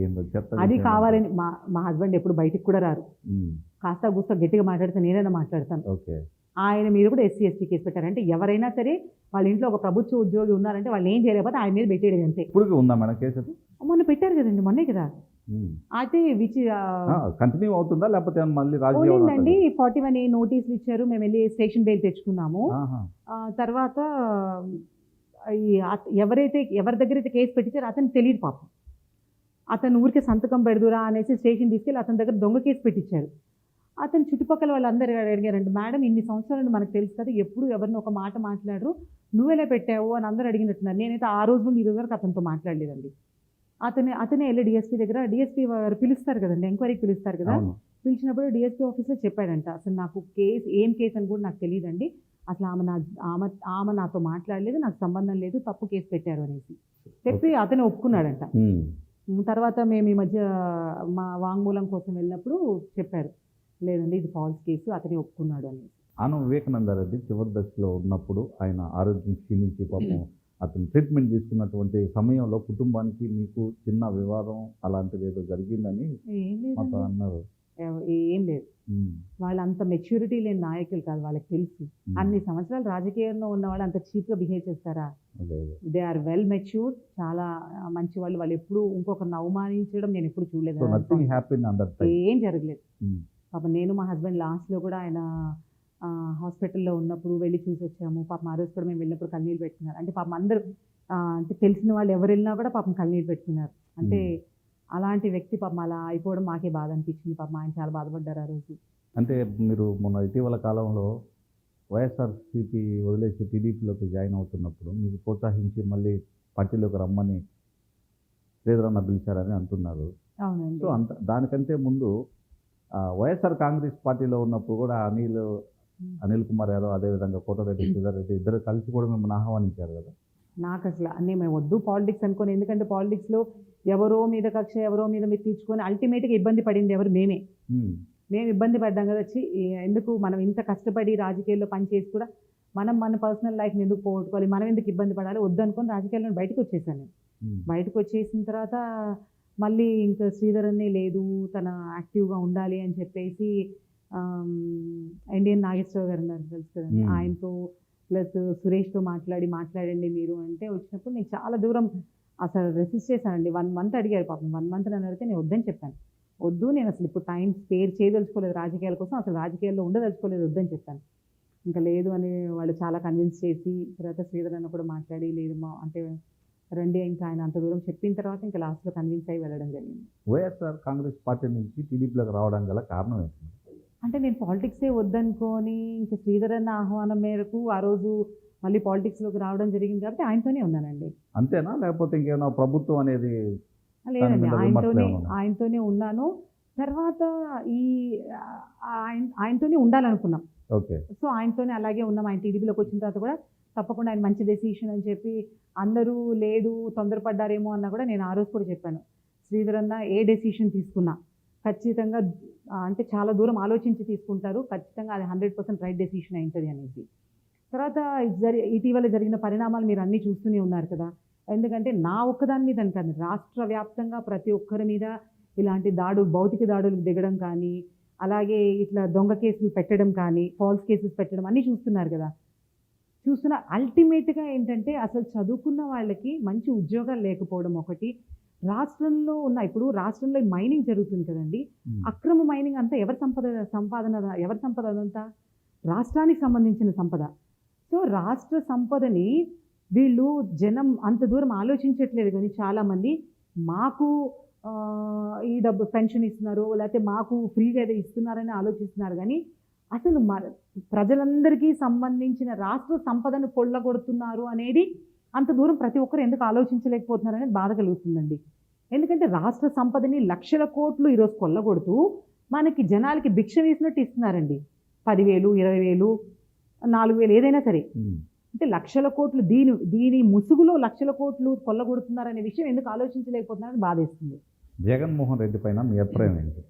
ఏందో చెత్త అది విషయం కావాలని మా హస్బెండ్ ఎప్పుడు బయటికి కూడా రారు. హ్మ్. కాస్త కూస్త గట్టిగా మాట్లాడితే నేనైనా మాట్లాడతాను. ఓకే. ఆయన మీద కూడా ఎస్సీ, ఎస్టీ కేసు పెట్టారు. అంటే ఎవరైనా సరే వాళ్ళ ఇంట్లో ఒక ప్రభుత్వ ఉద్యోగి ఉన్నారంటే వాళ్ళు ఏం చేయలేకపోతే ఆయన మీద పెట్టేయడం అంతే. ఇప్పటికి ఉందా మేడం కేసు అది? మొన్న పెట్టారు కదండి, మొన్నే కదా. హ్మ్. అయితే కంటిన్యూ అవుతుందా లేకపోతే ఏమన్నా మళ్ళీ రాజకీయ పోయిందండి. 41A నోటీసులు ఇచ్చారు. మేము వెళ్ళి స్టేషన్ బెయిల్ తెచ్చుకున్నాము. ఆహా. తర్వాత ఎవరి దగ్గర అయితే కేసు పెట్టించారో అతనికి తెలియదు పాపం. అతను ఊరికే సంతకం పెడదురా అనేసి స్టేషన్ తీసుకెళ్ళి అతని దగ్గర దొంగ కేసు పెట్టించారు. అతను చుట్టుపక్కల వాళ్ళందరూ అడిగారంట, మేడం ఇన్ని సంవత్సరాల నుండి మనకు తెలుసు కదా, ఎప్పుడు ఎవరిని ఒక మాట మాట్లాడరు, నువ్వెలా పెట్టావు అని అందరూ అడిగినట్టున్నారు. నేనైతే ఆ రోజు నుండి ఈ రోజు వరకు అతనితో మాట్లాడలేదండి. అతనే వెళ్ళి డిఎస్పీ దగ్గర, డిఎస్పీ వారు పిలుస్తారు కదండి, ఎంక్వైరీకి పిలుస్తారు కదా. అవును. పిలిచినప్పుడు డిఎస్పీ ఆఫీస్లో చెప్పాడంట, అసలు నాకు ఏం కేసు అని కూడా నాకు తెలియదండి, అసలు ఆమె నాతో మాట్లాడలేదు, నాకు సంబంధం లేదు, తప్పు కేసు పెట్టారు అనేసి చెప్పి అతను ఒప్పుకున్నాడంట. హ్మ్. తర్వాత మేము ఈ మధ్య మా వాంగ్మూలం కోసం వెళ్ళినప్పుడు చెప్పారు, లేదండి ఇది ఫాల్స్ కేసు, అతనే ఒప్పుకున్నాడు అనేసి. ఆనం వివేకానంద రెడ్డి చివరి దశలో ఉన్నప్పుడు ఆయన ఆరోగ్యం క్షీణించి పాపం అతను ట్రీట్మెంట్ తీసుకున్నటువంటి సమయంలో కుటుంబానికి మీకు చిన్న వివాదం అలాంటిది ఏదో జరిగిందని ఏం మాతో లేదండి, అన్నారు. ఏం లేదు. హ్మ్. వాళ్ళంత మెచ్యూరిటీ లేని నాయకులు కాదు, వాళ్ళకి తెలుసు. హ్మ్. అన్ని సంవత్సరాలు రాజకీయంలో ఉన్నవాళ్ళు అంత చీప్గా బిహేవ్ చేస్తారా? అదే అదే. దే ఆర్ వెల్ మెచ్యూర్డ్, చాలా మంచి వాళ్ళు. వాళ్ళు ఎప్పుడు ఇంకొకరిని అవమానించడం నేను ఎప్పుడు చూడలేదు. So nothing happen under time. ఏం జరగలేదు. హ్మ్. పాపం నేను మా హస్బెండ్ లాస్ట్లో కూడా ఆయన హాస్పిటల్లో ఉన్నప్పుడు వెళ్ళి చూసి వచ్చాము. పాపం ఆ రోజు కూడా మేము వెళ్ళినప్పుడు కన్నీళ్ళు పెట్టుకున్నారు. అంటే పాపం అందరూ అంటే తెలిసిన వాళ్ళు ఎవరు వెళ్ళినా కూడా పాపం కన్నీళ్ళు పెట్టుకున్నారు. అంటే అలాంటి వ్యక్తి పాపం అలా అయిపోవడం మాకే బాధ అనిపించింది. పాపం ఆయన చాలా బాధపడ్డారు ఆ రోజు. అంటే మీరు మొన్న ఇటీవల కాలంలో వైఎస్ఆర్సీపీ వదిలేసి టీడీపీలోకి జాయిన్ అవుతున్నప్పుడు మీకు ప్రోత్సహించి మళ్ళీ పార్టీలోకి రమ్మని శ్రీధరన్న పిలిచారని అంటున్నారు. అవునండి. సో దానికంటే ముందు వైఎస్ఆర్ కాంగ్రెస్ పార్టీలో ఉన్నప్పుడు కూడా అనిల్ కుమార్ యాదవ్ అదేవిధంగా కోటరెడ్డి శ్రీధర్ రెడ్డి ఇద్దరు కలిసి కూడా మిమ్మల్ని ఆహ్వానించారు కదా. నాకు అసలు మేము వద్దు పాలిటిక్స్ అనుకోని, ఎందుకంటే పాలిటిక్స్లో ఎవరో మీద కక్ష, ఎవరో మీద మీరు తీర్చుకొని అల్టిమేట్గా ఇబ్బంది పడింది ఎవరు? మేమే. హ్మ్. మేము ఇబ్బంది పడ్డాం కదా. ఎందుకు మనం ఇంత కష్టపడి రాజకీయాల్లో పనిచేసి కూడా మన పర్సనల్ లైఫ్ని ఎందుకు పోగొట్టుకోవాలి, మనం ఎందుకు ఇబ్బంది పడాలి, వద్దనుకొని రాజకీయాల్లో బయటకు వచ్చేసాను నేను. హ్మ్. బయటకు వచ్చేసిన తర్వాత మళ్ళీ ఇంకా శ్రీధరన్నే లేదు, తన యాక్టివ్గా ఉండాలి అని చెప్పేసి ఇండియన్ నాగేశ్వర గారు ఉన్నారు తెలుసు కదండి, ఆయనతో ప్లస్ సురేష్తో మాట్లాడండి మీరు అంటే వచ్చినప్పుడు నేను చాలా దూరం అసలు రెసిస్ట్ చేశానండి. 1 మంత్ అడిగారు పాపం. 1 మంత్ నన్ను అడిగితే నేను వద్దని చెప్పాను. వద్దు, నేను అసలు ఇప్పుడు టైం స్పేర్ చేయదలుచుకోలేదు రాజకీయాల కోసం, అసలు రాజకీయాల్లో ఉండదలుచుకోలేదు, వద్దని చెప్పాను. ఇంకా లేదు అని వాళ్ళు చాలా కన్విన్స్ చేసి తర్వాత శ్రీధర్ అన్న కూడా మాట్లాడి లేదు అంటే రండి, ఇంకా ఆయన అంత దూరం చెప్పిన తర్వాత ఇంకా లాస్ట్లో కన్విన్స్ అయ్యి వెళ్ళడం జరిగింది. వైఎస్ఆర్ కాంగ్రెస్ పార్టీ నుంచి టీడీపీలోకి రావడం గల కారణం ఏంటి? అంటే నేను పాలిటిక్సే వద్దనుకొని ఇంకా శ్రీధర్ అన్న ఆహ్వానం మేరకు ఆ రోజు మళ్ళీ పాలిటిక్స్లోకి రావడం జరిగింది కాబట్టి ఆయనతోనే ఉన్నానండి. అంతేనా లేకపోతే ఇంకేమైనా ప్రభుత్వం అనేది? లేదండి, విమర్శలు ఏమన్నా? ఆయనతోనే ఉన్నాను. తర్వాత ఆయనతోనే ఉండాలనుకున్నాం. ఓకే. సో ఆయనతోనే అలాగే ఉన్నాం. ఆయన టీడీపీలోకి వచ్చిన తర్వాత కూడా తప్పకుండా ఆయన మంచి డెసిషన్ అని చెప్పి అందరూ లేదు తొందరపడ్డారేమో అన్నా కూడా నేను ఆ రోజు కూడా చెప్పాను, శ్రీధర్ అన్న ఏ డెసిషన్ తీసుకున్నా ఖచ్చితంగా అంటే చాలా దూరం ఆలోచించి తీసుకుంటారు, ఖచ్చితంగా అది 100% రైట్ డెసిషన్ అయి ఉంటుంది అనేసి. తర్వాత ఇటీవల జరిగిన పరిణామాలు మీరు అన్నీ చూస్తూనే ఉన్నారు కదా. ఎందుకంటే నా ఒక్కదాని మీద అని కాదు, రాష్ట్ర వ్యాప్తంగా ప్రతి ఒక్కరి మీద ఇలాంటి భౌతిక దాడులకు దిగడం కానీ, అలాగే ఇట్లా దొంగ కేసులు పెట్టడం కానీ, ఫాల్స్ కేసెస్ పెట్టడం అన్నీ చూస్తున్నారు కదా. అల్టిమేట్గా ఏంటంటే అసలు చదువుకున్న వాళ్ళకి మంచి ఉద్యోగాలు లేకపోవడం ఒకటి, రాష్ట్రంలో ఇప్పుడు రాష్ట్రంలో మైనింగ్ జరుగుతుంది కదండి, అక్రమ మైనింగ్ అంతా ఎవరి సంపద అదంతా రాష్ట్రానికి సంబంధించిన సంపద. సో రాష్ట్ర సంపదని వీళ్ళు జనం అంత దూరం ఆలోచించట్లేదు. కానీ చాలామంది మాకు ఈ డబ్బు పెన్షన్ ఇస్తున్నారు, లేకపోతే మాకు ఫ్రీగా ఏదో ఇస్తున్నారని ఆలోచిస్తున్నారు. కానీ అసలు ప్రజలందరికీ సంబంధించిన రాష్ట్ర సంపదను కొల్లగొడుతున్నారు అనేది అంత దూరం ప్రతి ఒక్కరు ఎందుకు ఆలోచించలేకపోతున్నారు అనేది బాధ కలుగుతుందండి. ఎందుకంటే రాష్ట్ర సంపదని లక్షల కోట్లు ఈరోజు కొల్లగొడుతూ మనకి జనాలకి భిక్ష వేసినట్టు ఇస్తున్నారండి. 10,000, 20,000, 4,000 ఏదైనా సరే. అంటే లక్షల కోట్లు దీని ముసుగులో లక్షల కోట్లు కొల్లగొడుతున్నారనే విషయం ఎందుకు ఆలోచించలేకపోతున్నారని బాధేస్తుంది. జగన్మోహన్ రెడ్డి పైన మీ అభిప్రాయం ఏంటి?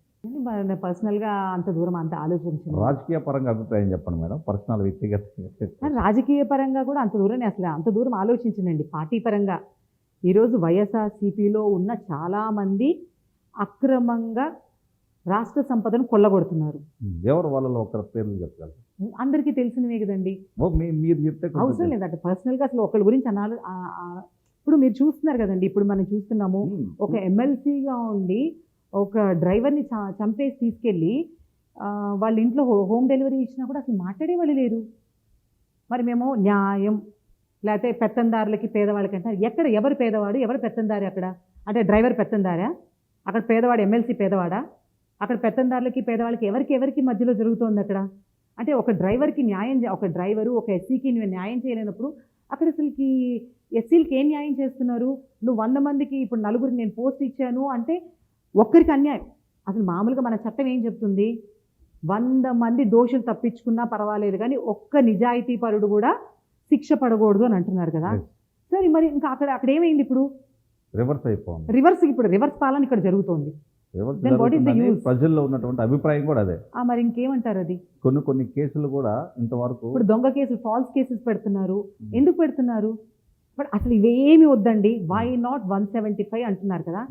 పర్సనల్గా అంత దూరం అంత ఆలోచించింది. రాజకీయ పరంగా అభిప్రాయం చెప్పండి మేడం, పర్సనల్ వ్యక్తిగత. రాజకీయ పరంగా కూడా అంత దూరం ఆలోచించిందండి. పార్టీ పరంగా ఈరోజు వైఎస్ఆర్సీపీలో ఉన్న చాలామంది అక్రమంగా రాష్ట్ర సంపదను కొల్లగొడుతున్నారు. ఎవరు వాళ్ళలో ఒకరి పేర్లు చెప్పగలరు? అందరికీ తెలిసినవే కదండి. మీరు చెప్తే అవసరం లేదంటే పర్సనల్గా అసలు ఒకరి గురించి ఇప్పుడు మీరు చూస్తున్నారు కదండి. ఇప్పుడు మనం చూస్తున్నాము, ఒక ఎమ్మెల్సీగా ఉండి ఒక డ్రైవర్ని చంపేసి తీసుకెళ్ళి వాళ్ళ ఇంట్లో హోమ్ డెలివరీ ఇచ్చినా కూడా అసలు మాట్లాడేవాళ్ళు లేరు. మరి మేము న్యాయం లేకపోతే పెత్తందారులకి పేదవాళ్ళకి అంటే ఎవరు పేదవాడు ఎవరు పెత్తందారి? అక్కడ అంటే డ్రైవర్ పెత్తందారా? అక్కడ పేదవాడు ఎమ్మెల్సీ పేదవాడా? అక్కడ పెత్తందారులకి పేదవాళ్ళకి ఎవరికి మధ్యలో జరుగుతోంది అక్కడ? అంటే ఒక డ్రైవర్కి ఒక డ్రైవరు ఒక ఎస్సీకి నువ్వు న్యాయం చేయలేనప్పుడు అక్కడ అసలుకి ఎస్సీలకి ఏం న్యాయం చేస్తున్నారు? నువ్వు 100 మందికి ఇప్పుడు 4 నేను పోస్ట్ ఇచ్చాను అంటే ఒక్కరికి అన్యాయం. అసలు మామూలుగా మన చట్టం ఏం చెప్తుంది? 100 మంది దోషులు తప్పించుకున్నా పర్వాలేదు, కానీ ఒక్క నిజాయితీ పరుడు కూడా శిక్ష పడకూడదు అని అంటున్నారు కదా. సరే మరి ఇంకా అక్కడ ఏమైంది? ఇప్పుడు రివర్స్ పాలన ఇక్కడ జరుగుతోంది. ప్రజల్లో ఉన్నటువంటి అభిప్రాయం కూడా అదే. మరి ఇంకేమంటారు? అది కొన్ని కేసులు కూడా ఇంతవరకు ఇప్పుడు దొంగ కేసులు, ఫాల్స్ కేసెస్ పెడుతున్నారు. ఎందుకు పెడుతున్నారు? బట్ అసలు ఇవేమి వద్దండి. వై నాట్ 175 అంటున్నారు కదా.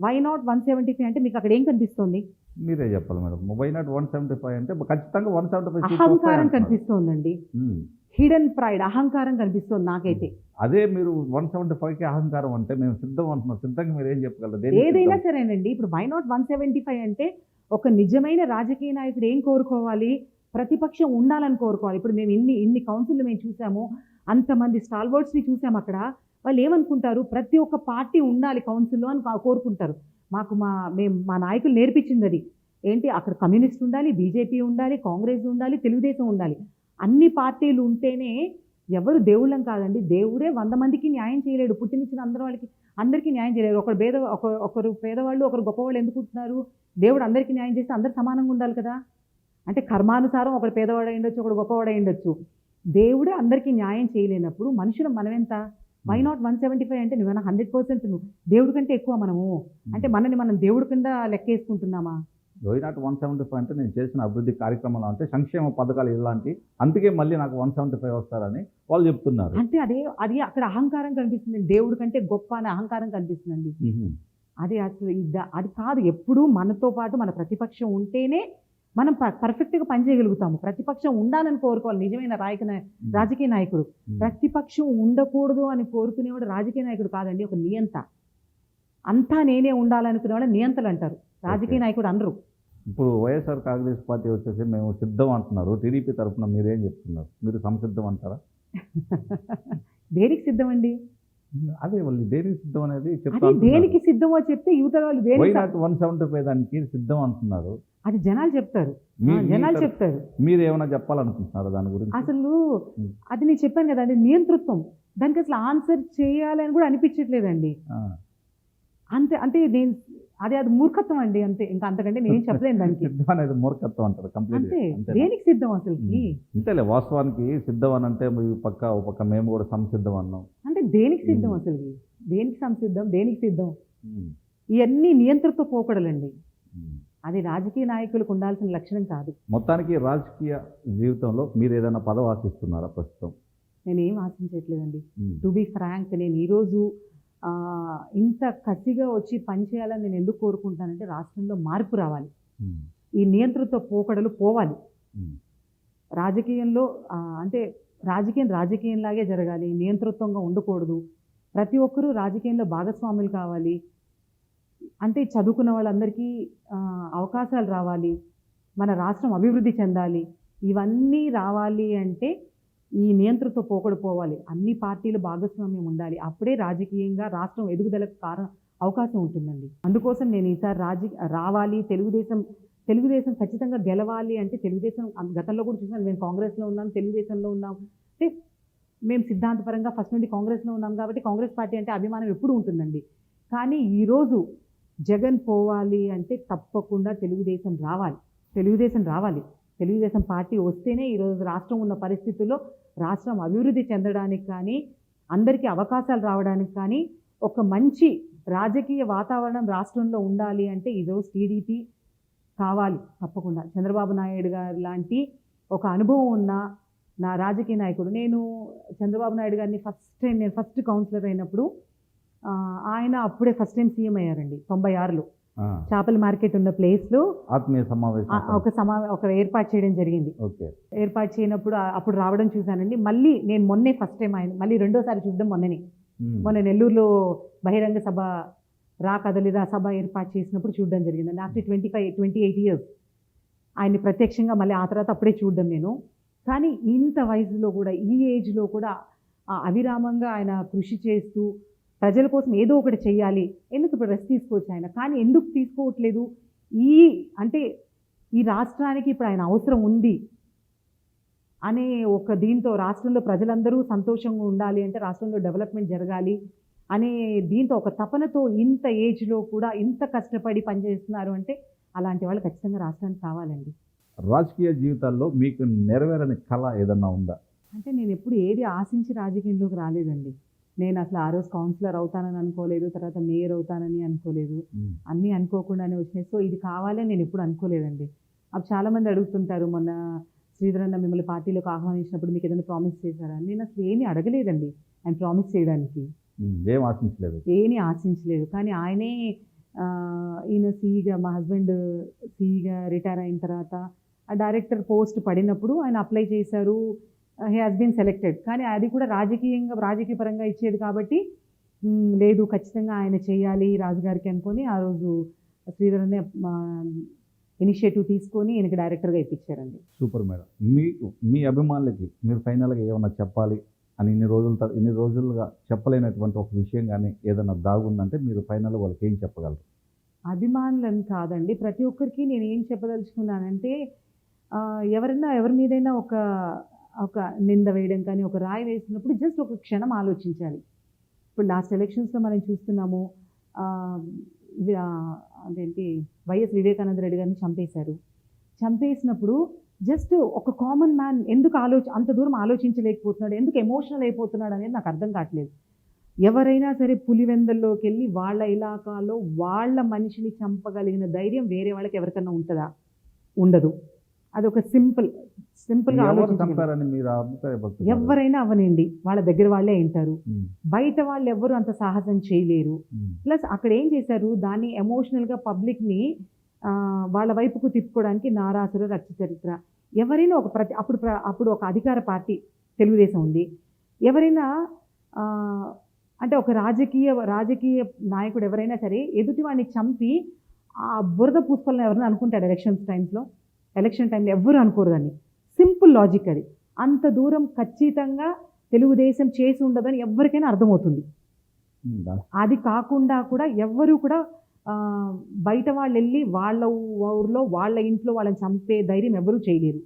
వై నాట్ 175 అంటే మీకు అక్కడ ఏం కనిపిస్తుంది? మీరే చెప్పాలి మేడం. వై నాట్ 175 అంటే ఖచ్చితంగా 175 అహంకారం కనిపిస్తోందండి. హిడెన్ ప్రైడ్, అహంకారం కనిపిస్తుంది నాకైతే. అదే మీరు 175కి అహంకారం అంటే మేము సిద్ధం అంటున్నాం. సిద్ధంగా మీరు ఏం చెప్పగలరు? ఏదైనా సరేనండి. ఇప్పుడు వై నాట్ 175 అంటే ఒక నిజమైన రాజకీయ నాయకుడు ఏం కోరుకోవాలి? ప్రతిపక్షం ఉండాలని కోరుకోవాలి. ఇప్పుడు మేము ఇన్ని కౌన్సిల్ మేము చూసాము, అంతమంది స్టాల్వర్డ్స్ని చూసాము. అక్కడ వాళ్ళు ఏమనుకుంటారు? ప్రతి ఒక్క పార్టీ ఉండాలి కౌన్సిల్లో అని కోరుకుంటారు. మా నాయకులు నేర్పించింది అది ఏంటి? అక్కడ కమ్యూనిస్ట్ ఉండాలి, బీజేపీ ఉండాలి, కాంగ్రెస్ ఉండాలి, తెలుగుదేశం ఉండాలి. అన్ని పార్టీలు ఉంటేనే ఎవరు దేవుళ్ళం కాదండి. దేవుడే 100 మందికి న్యాయం చేయలేడు. పుట్టినిచ్చిన అందరికీ న్యాయం చేయలేరు. ఒకరు పేదవాళ్ళు ఒకరు గొప్పవాళ్ళు ఎందుకు ఉంటున్నారు? దేవుడు అందరికీ న్యాయం చేస్తే అందరు సమానంగా ఉండాలి కదా. అంటే కర్మానుసారం ఒకడు పేదవాడు అయ్యుండొచ్చు, ఒకడు గొప్పవాడు అయ్యుండొచ్చు. దేవుడే అందరికీ న్యాయం చేయలేనప్పుడు మనుషులు మనమెంత? వై నాట్ 175 అంటే నువ్వేనా 100% నువ్వు దేవుడి కంటే ఎక్కువ మనము? అంటే మనం దేవుడి కింద లెక్కేసుకుంటున్నామా? వై నాట్ 175 అంటే నేను చేసిన అభివృద్ధి కార్యక్రమాలు అంటే సంక్షేమ పథకాలు ఇలాంటి, అందుకే మళ్ళీ నాకు 175 వస్తారని వాళ్ళు చెప్తున్నారు. అంటే అది అక్కడ అహంకారం కనిపిస్తుంది. దేవుడి కంటే గొప్ప అనే అహంకారం కనిపిస్తుందండి. అది అసలు అది కాదు. ఎప్పుడు మనతో పాటు మన ప్రతిపక్షం ఉంటేనే మనం పర్ఫెక్ట్గా పనిచేయగలుగుతాము. ప్రతిపక్షం ఉండాలని కోరుకోవాలి నిజమైన రాజకీయ నాయకుడు. ప్రతిపక్షం ఉండకూడదు అని కోరుకునేవాడు రాజకీయ నాయకుడు కాదండి, ఒక నియంత. అంతా నేనే ఉండాలనుకునేవాడు నియంతలు అంటారు, రాజకీయ నాయకుడు అనరు. ఇప్పుడు వైఎస్ఆర్ కాంగ్రెస్ పార్టీ వచ్చేసి మేము సిద్ధం అంటున్నారు. టీడీపీ తరఫున మీరేం చెప్తున్నారు? మీరు సంసిద్ధం అంటారా? దేనికి సిద్ధం అండి? అదే వాళ్ళు దేనికి సిద్ధం అనేది దేనికి సిద్ధమో చెప్తే యువత వాళ్ళు వై నాట్ 175 దానికి సిద్ధం అంటున్నారు. అది జనాలు చెప్తారు. మీరు ఏమైనా చెప్పాలనుకుంటున్నారా దాని గురించి? అసలు అది నేను చెప్పాను కదా, అది నియంతృత్వం. దానికి అసలు ఆన్సర్ చేయాలని కూడా అనిపించట్లేదండి. అంటే నేను అది మూర్ఖత్వం అండి, అంతే. ఇంకా అంతకంటే నేనేం చెప్పలేను దానికి. సిద్ధం అనేది మూర్ఖత్వం అంటారు కంప్లీట్. అంతే, దేనికి సిద్ధం అసలుకి? అంతేలే, వాస్తవానికి సిద్ధం అని అంటే ఈ పక్క ఓ పక్క మేము కూడా సంసిద్ధం అన్నాం. అంటే దేనికి సిద్ధం అసలుకి? దేనికి సంసిద్ధం, దేనికి సిద్ధం? ఉమ్, ఇవన్నీ నియంత్రణతో పోకడలండి. ఉమ్. అది రాజకీయ నాయకులకు ఉండాల్సిన లక్షణం కాదు. మొత్తానికి రాజకీయ జీవితంలో మీరు ఏదైనా పదవి ఆశిస్తున్నారా ప్రస్తుతం? నేనేం ఆశించట్లేదండి. ఉమ్, టు బీ ఫ్రాంక్, నేను ఈరోజు ఇంత కసిగా వచ్చి పనిచేయాలని నేను ఎందుకు కోరుకుంటానంటే రాష్ట్రంలో మార్పు రావాలి. ఉమ్, ఈ నియంత్రణతో పోకడలు పోవాలి. ఉమ్, రాజకీయంలో అంటే రాజకీయంలాగే జరగాలి, నియంతృత్వంగా ఉండకూడదు. ప్రతి ఒక్కరూ రాజకీయంలో భాగస్వాములు కావాలి. అంటే చదువుకున్న వాళ్ళందరికీ అవకాశాలు రావాలి, మన రాష్ట్రం అభివృద్ధి చెందాలి. ఇవన్నీ రావాలి అంటే ఈ నియంత్రణతో పోవాలి. అన్ని పార్టీలు భాగస్వామ్యం ఉండాలి. అప్పుడే రాజకీయంగా రాష్ట్రం ఎదుగుదలకు అవకాశం ఉంటుందండి. అందుకోసం నేను ఈసారి రావాలి, తెలుగుదేశం ఖచ్చితంగా గెలవాలి. అంటే తెలుగుదేశం గతంలో కూడా చూసాను, మేము కాంగ్రెస్లో ఉన్నాం, తెలుగుదేశంలో ఉన్నాం. అంటే మేము సిద్ధాంతపరంగా ఫస్ట్ నుండి కాంగ్రెస్లో ఉన్నాం కాబట్టి కాంగ్రెస్ పార్టీ అంటే అభిమానం ఎప్పుడూ ఉంటుందండి. కానీ ఈరోజు జగన్ పోవాలి అంటే తప్పకుండా తెలుగుదేశం రావాలి. తెలుగుదేశం పార్టీ వస్తేనే ఈరోజు రాష్ట్రం ఉన్న పరిస్థితుల్లో రాష్ట్రం అభివృద్ధి చెందడానికి కానీ, అందరికీ అవకాశాలు రావడానికి కానీ, ఒక మంచి రాజకీయ వాతావరణం రాష్ట్రంలో ఉండాలి అంటే ఈరోజు టీడీపీ కావాలి తప్పకుండా. చంద్రబాబు నాయుడు గారు లాంటి ఒక అనుభవం ఉన్న నా రాజకీయ నాయకుడు. నేను చంద్రబాబు నాయుడు గారిని నేను ఫస్ట్ కౌన్సిలర్ అయినప్పుడు ఆయన అప్పుడే ఫస్ట్ టైం సీఎం అయ్యారండి 96లో. చేపల మార్కెట్ ఉన్న ప్లేస్లో ఆత్మీయ సమావేశం ఒక ఏర్పాటు చేయడం జరిగింది. ఏర్పాటు చేయనప్పుడు అప్పుడు రావడం చూశానండి. మళ్ళీ నేను మొన్నే ఫస్ట్ టైం ఆయన మళ్ళీ రెండోసారి చూడడం మొన్న నెల్లూరులో బహిరంగ సభ రా కదలిరా సభ ఏర్పాటు చేసినప్పుడు చూడడం జరిగిందండి. ఆఫ్టర్ 28 years ఆయన్ని ప్రత్యక్షంగా మళ్ళీ ఆ తర్వాత అప్పుడే చూడడం నేను. కానీ ఇంత వయసులో కూడా, ఈ ఏజ్లో కూడా అవిరామంగా ఆయన కృషి చేస్తూ ప్రజల కోసం ఏదో ఒకటి చెయ్యాలి. ఎందుకు ఇప్పుడు రెస్ట్ తీసుకోవచ్చు ఆయన, కానీ ఎందుకు తీసుకోవట్లేదు? అంటే ఈ రాష్ట్రానికి ఇప్పుడు ఆయన అవసరం ఉంది అనే ఒక దీంతో, రాష్ట్రంలో ప్రజలందరూ సంతోషంగా ఉండాలి అంటే, రాష్ట్రంలో డెవలప్మెంట్ జరగాలి అనే దీంతో, ఒక తపనతో ఇంత ఏజ్లో కూడా ఇంత కష్టపడి పనిచేస్తున్నారు అంటే అలాంటి వాళ్ళు ఖచ్చితంగా రాష్ట్రానికి కావాలండి. రాజకీయ జీవితాల్లో మీకు నెరవేరని కళ ఏదన్నా ఉందా? అంటే నేను ఎప్పుడు ఏది ఆశించి రాజకీయంలోకి రాలేదండి. నేను అసలు ఆ రోజు కౌన్సిలర్ అవుతానని అనుకోలేదు, తర్వాత మేయర్ అవుతానని అనుకోలేదు. అన్నీ అనుకోకుండానే వచ్చినాయి. సో ఇది కావాలని నేను ఎప్పుడు అనుకోలేదండి. అప్పుడు చాలామంది అడుగుతుంటారు, మొన్న శ్రీధర్ అన్న మిమ్మల్ని పార్టీలోకి ఆహ్వానించినప్పుడు మీకు ఏదైనా ప్రామిస్ చేశారా? నేను అసలు ఏమీ అడగలేదండి ఆయన ప్రామిస్ చేయడానికి. ఏమీ ఆశించలేదు. కానీ ఆయనే ఈయన సీఈగా, మా హస్బెండ్ సీఈగా రిటైర్ అయిన తర్వాత ఆ డైరెక్టర్ పోస్ట్ పడినప్పుడు ఆయన అప్లై చేశారు. He has been selected. కానీ అది కూడా రాజకీయపరంగా ఇచ్చేది కాబట్టి లేదు ఖచ్చితంగా ఆయన చేయాలి రాజుగారికి అనుకొని ఆ రోజు శ్రీధర్ అనే ఇనిషియేటివ్ తీసుకొని ఈయనకి డైరెక్టర్గా ఇప్పించారండి. Super madam. మీ అభిమానులకి మీరు ఫైనల్గా ఏమన్నా చెప్పాలి అని ఇన్ని రోజులుగా చెప్పలేనటువంటి ఒక విషయం కానీ ఏదైనా దాగుందంటే మీరు ఫైనల్గా వాళ్ళకి ఏం చెప్పగలరు? అభిమానులని కాదండి, ప్రతి ఒక్కరికి నేను ఏం చెప్పదలుచుకున్నానంటే, ఎవరి మీదైనా ఒక నింద వేయడం కానీ, ఒక రాయి వేసినప్పుడు జస్ట్ ఒక క్షణం ఆలోచించాలి. ఇప్పుడు లాస్ట్ ఎలక్షన్స్లో మనం చూస్తున్నాము, అదేంటి వైఎస్ వివేకానంద రెడ్డి గారిని చంపేసినప్పుడు జస్ట్ ఒక కామన్ మ్యాన్ ఎందుకు అంత దూరం ఆలోచించలేకపోతున్నాడు, ఎందుకు ఎమోషనల్ అయిపోతున్నాడు అనేది నాకు అర్థం కావట్లేదు. ఎవరైనా సరే పులివెందల్లోకి వెళ్ళి వాళ్ళ ఇలాకాలో వాళ్ళ మనిషిని చంపగలిగిన ధైర్యం వేరే వాళ్ళకి ఎవరికన్నా ఉంటుందా? ఉండదు. అదొక సింపుల్గా ఎవరైనా అవనండి, వాళ్ళ దగ్గర వాళ్ళే వింటారు. బయట వాళ్ళు ఎవ్వరు అంత సాహసం చేయలేరు. ప్లస్ అక్కడ ఏం చేశారు, దాన్ని ఎమోషనల్గా పబ్లిక్ని వాళ్ళ వైపుకు తిప్పుకోవడానికి నారాసుర రక్త చరిత్ర. ఎవరైనా అప్పుడు ఒక అధికార పార్టీ తెలుగుదేశం ఉంది. ఎవరైనా అంటే ఒక రాజకీయ నాయకుడు ఎవరైనా సరే ఎదుటి వాడిని చంపి ఆ బురద పూసుకోవాలని ఎవరైనా అనుకుంటాడు? ఎలక్షన్ టైంలో ఎవ్వరు అనుకోరు. దాన్ని సింపుల్ లాజిక్ అది. అంత దూరం ఖచ్చితంగా తెలుగుదేశం చేసి ఉండదని ఎవరికైనా అర్థమవుతుంది. అది కాకుండా కూడా ఎవ్వరూ కూడా బయట వాళ్ళు వెళ్ళి వాళ్ళ ఊర్లో వాళ్ళ ఇంట్లో వాళ్ళని చంపే ధైర్యం ఎవరూ చేయలేరు.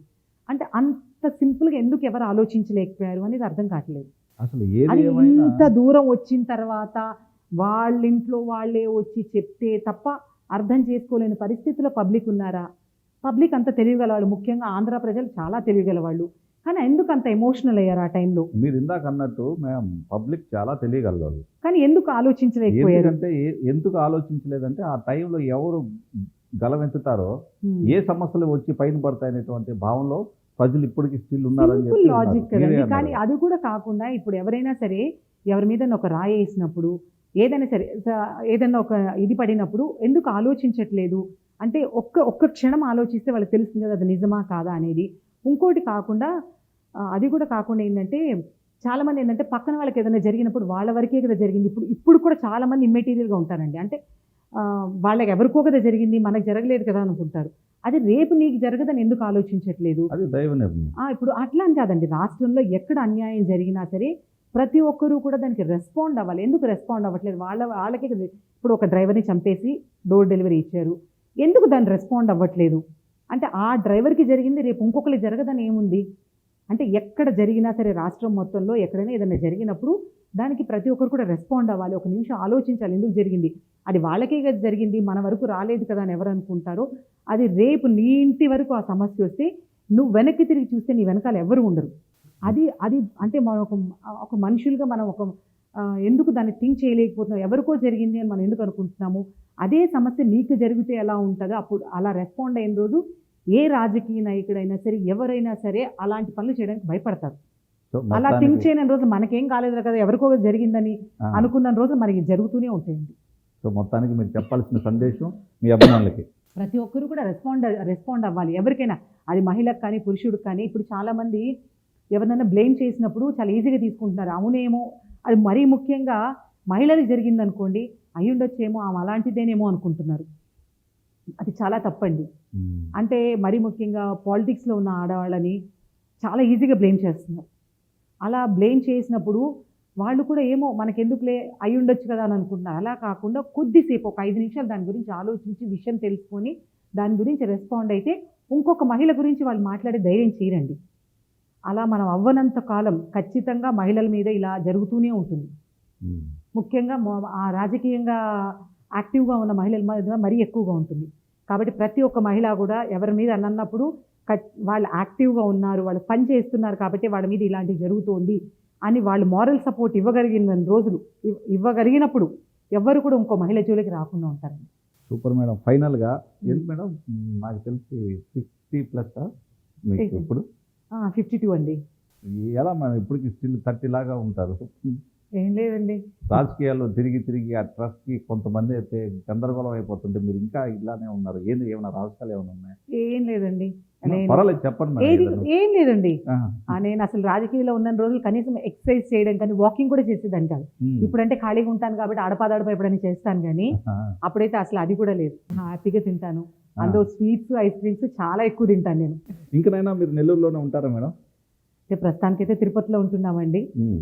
అంటే అంత సింపుల్గా ఎందుకు ఎవరు ఆలోచించలేకపోయారు అనేది అర్థం కావట్లేదు. అసలు ఇంత దూరం వచ్చిన తర్వాత వాళ్ళ ఇంట్లో వాళ్ళే వచ్చి చెప్తే తప్ప అర్థం చేసుకోలేని పరిస్థితిలో పబ్లిక్ ఉన్నారా? పబ్లిక్ అంత తెలియగలవాళ్ళు, ముఖ్యంగా ఆంధ్ర ప్రజలు చాలా తెలియగలవాళ్ళు. కానీ ఎందుకు అంత ఎమోషనల్ అయ్యారు ఆ టైంలో? మీరు ఇందాక అన్నట్టు మేము పబ్లిక్ చాలా తెలియగలవాళ్ళు. కానీ ఎందుకు ఆలోచించలేకపోయారు? ఎందుకంటే ఎందుకు ఆలోచించలేదంటే ఆ టైంలో ఎవరు గలమెత్తుతారో హ్మ్. ఏ సమస్యలు వచ్చి పైన పడతాయనేటువంటి భావంలో ప్రజలు ఇప్పటికీ స్టిల్ ఉన్నారని సింపుల్ చెప్పి లాజిక్ ఉన్నారు. మీరే కదండి. అన్నారు. కానీ అది కూడా కాకుండా ఇప్పుడు ఎవరైనా సరే ఎవరి మీదన్నా ఒక రాయి వేసినప్పుడు, ఏదైనా సరే ఏదన్నా ఒక ఇది పడినప్పుడు ఎందుకు ఆలోచించట్లేదు? అంటే ఒక్క క్షణం ఆలోచిస్తే వాళ్ళకి తెలుస్తుంది కదా అది నిజమా కాదా అనేది. ఇంకోటి కాకుండా అది కూడా కాకుండా ఏంటంటే చాలామంది ఏంటంటే పక్కన వాళ్ళకి ఏదైనా జరిగినప్పుడు వాళ్ళ వరకే కదా జరిగింది. ఇప్పుడు కూడా చాలామంది ఇమ్మెటీరియల్‌గా ఉంటారండి. అంటే వాళ్ళకి ఎవరికో కదా జరిగింది, మనకు జరగలేదు కదా అనుకుంటారు. అది రేపు నీకు జరగదని ఎందుకు ఆలోచించట్లేదు? అది దైవ నిర్ణయం. ఇప్పుడు అట్లా అని కాదండి. రాష్ట్రంలో ఎక్కడ అన్యాయం జరిగినా సరే ప్రతి ఒక్కరు కూడా దానికి రెస్పాండ్ అవ్వాలి. ఎందుకు రెస్పాండ్ అవ్వట్లేదు? వాళ్ళకే కదా ఇప్పుడు ఒక డ్రైవర్‌ని చంపేసి డోర్ డెలివరీ ఇచ్చారు. ఎందుకు దాన్ని రెస్పాండ్ అవ్వట్లేదు? అంటే ఆ డ్రైవర్‌కి జరిగింది రేపు ఇంకొకరికి జరగదని ఏముంది? అంటే ఎక్కడ జరిగినా సరే రాష్ట్రం మొత్తంలో ఎక్కడైనా ఏదైనా జరిగినప్పుడు దానికి ప్రతి ఒక్కరు కూడా రెస్పాండ్ అవ్వాలి. ఒక నిమిషం ఆలోచించాలి ఎందుకు జరిగింది? అది వాళ్ళకే కదా జరిగింది. మన వరకు రాలేదు కదా అని ఎవరు అనుకుంటారో, అది రేపు నీ ఇంటి వరకు ఆ సమస్య వస్తే నువ్వు వెనక్కి తిరిగి చూస్తే నీ వెనకాల ఎవరు ఉండరు. అది అది అంటే మనం ఒక మనుషులుగా మనం ఎందుకు దాన్ని థింక్ చేయలేకపోతున్నాం? ఎవరికో జరిగింది అని మనం ఎందుకు అనుకుంటున్నాము? అదే సమస్య నీకు జరిగితే ఎలా ఉంటదో అప్పుడు అలా రెస్పాండ్ అయిన రోజు ఏ రాజకీయ నాయకుడైనా సరే, ఎవరైనా సరే అలాంటి పనులు చేయడానికి భయపడతారు. సో అలా థింక్ మొత్తానికి చేయని రోజు మనకేం కాలేదు కదా! ఎవరికో జరిగిందని ఆ, అనుకున్న రోజు మనకి జరుగుతూనే ఉంటాయండి. సో మొత్తానికి మీరు చెప్పాల్సిన సందేశం మీ అభిమానులకి. ప్రతి ఒక్కరు కూడా రెస్పాండ్ అవ్వాలి. ఎవరికైనా అది మహిళకు కానీ, పురుషుడికి కానీ. ఇప్పుడు చాలామంది ఎవరినైనా బ్లేమ్ చేసినప్పుడు చాలా ఈజీగా తీసుకుంటున్నారు. అవునేమో అది మరీ ముఖ్యంగా మహిళలకు జరిగిందనుకోండి, అయ్యుండొచ్చేమో ఆమె అలాంటిదేనేమో అనుకుంటున్నారు. అది చాలా తప్పండి. ఉమ్. అంటే మరీ ముఖ్యంగా పాలిటిక్స్‌లో ఉన్న ఆడవాళ్ళని చాలా ఈజీగా బ్లేమ్ చేస్తున్నారు. అలా బ్లేమ్ చేసినప్పుడు వాళ్ళు కూడా ఏమో మనకెందుకులే అయ్యుండొచ్చు కదా అని అనుకుంటున్నారు. అలా కాకుండా కొద్దిసేపు ఒక 5 నిమిషాలు దాని గురించి ఆలోచించి విషయం తెలుసుకొని దాని గురించి రెస్పాండ్ అయితే ఇంకొక మహిళ గురించి వాళ్ళు మాట్లాడే ధైర్యం చేయరండి. అలా మనం అవ్వనంత కాలం ఖచ్చితంగా మహిళల మీద ఇలా జరుగుతూనే ఉంటుంది. ఉమ్. ముఖ్యంగా ఆ రాజకీయంగా యాక్టివ్‌గా ఉన్న మహిళల మీద మరీ ఎక్కువగా ఉంటుంది. కాబట్టి ప్రతి ఒక్క మహిళ కూడా ఎవరి మీద అన్నప్పుడు వాళ్ళు యాక్టివ్‌గా ఉన్నారు, వాళ్ళు పని చేస్తున్నారు కాబట్టి వాళ్ళ మీద ఇలాంటివి జరుగుతోంది అని వాళ్ళు మోరల్ సపోర్ట్ ఇవ్వగలిగిన రోజులు ఇవ్వగలిగినప్పుడు ఎవ్వరు కూడా ఇంకో మహిళ జోలికి రాకుండా ఉంటారండి. Super madam. ఫైనల్గా ఏంటి మేడం, నాకు తెలిసి 50+ మీకు ఇప్పుడు 52 అండి. ఎలా మేడం ఇప్పటికి స్టిల్ 30 లాగా ఉంటారు? ఏం లేదండి. రాజకీయాల్లో తిరిగి ఆ ట్రస్ట్కి కొంతమంది అయితే గందరగోళం అయిపోతుంటే మీరు ఇంకా ఇలానే ఉన్నారు. ఏంది, ఏమైనా రహస్యాలు ఏమైనా ఉన్నాయా? ఏం లేదండి. పర్వాలేదు చెప్పండి మేడం. ఏది ఏదైనా. ఏం లేదండి. ఆ. నేను అసలు రాజకీయాల్లో ఉన్న రోజులు కనీసం ఎక్సర్సైజ్ చేయడం కానీ, వాకింగ్ కూడా చేసేదాన్ని కాదు. ఉమ్. ఇప్పుడంటే ఖాళీగా ఉంటాను కాబట్టి ఆడపాదాడపా ఎప్పుడైనా చేస్తాను కానీ, ఆ. అప్పుడైతే అసలు అది కూడా లేదు. హ్యాపీగా తింటాను. ఆ. అందులో స్వీట్స్, ఐస్ క్రీమ్స్ చాలా ఎక్కువ తింటాను నేను. ఇంకనైనా మీరు నెల్లూరులోనే ఉంటారా మేడం? అంటే ప్రస్తుతానికైతే తిరుపతిలో ఉంటున్నామండి. ఉమ్.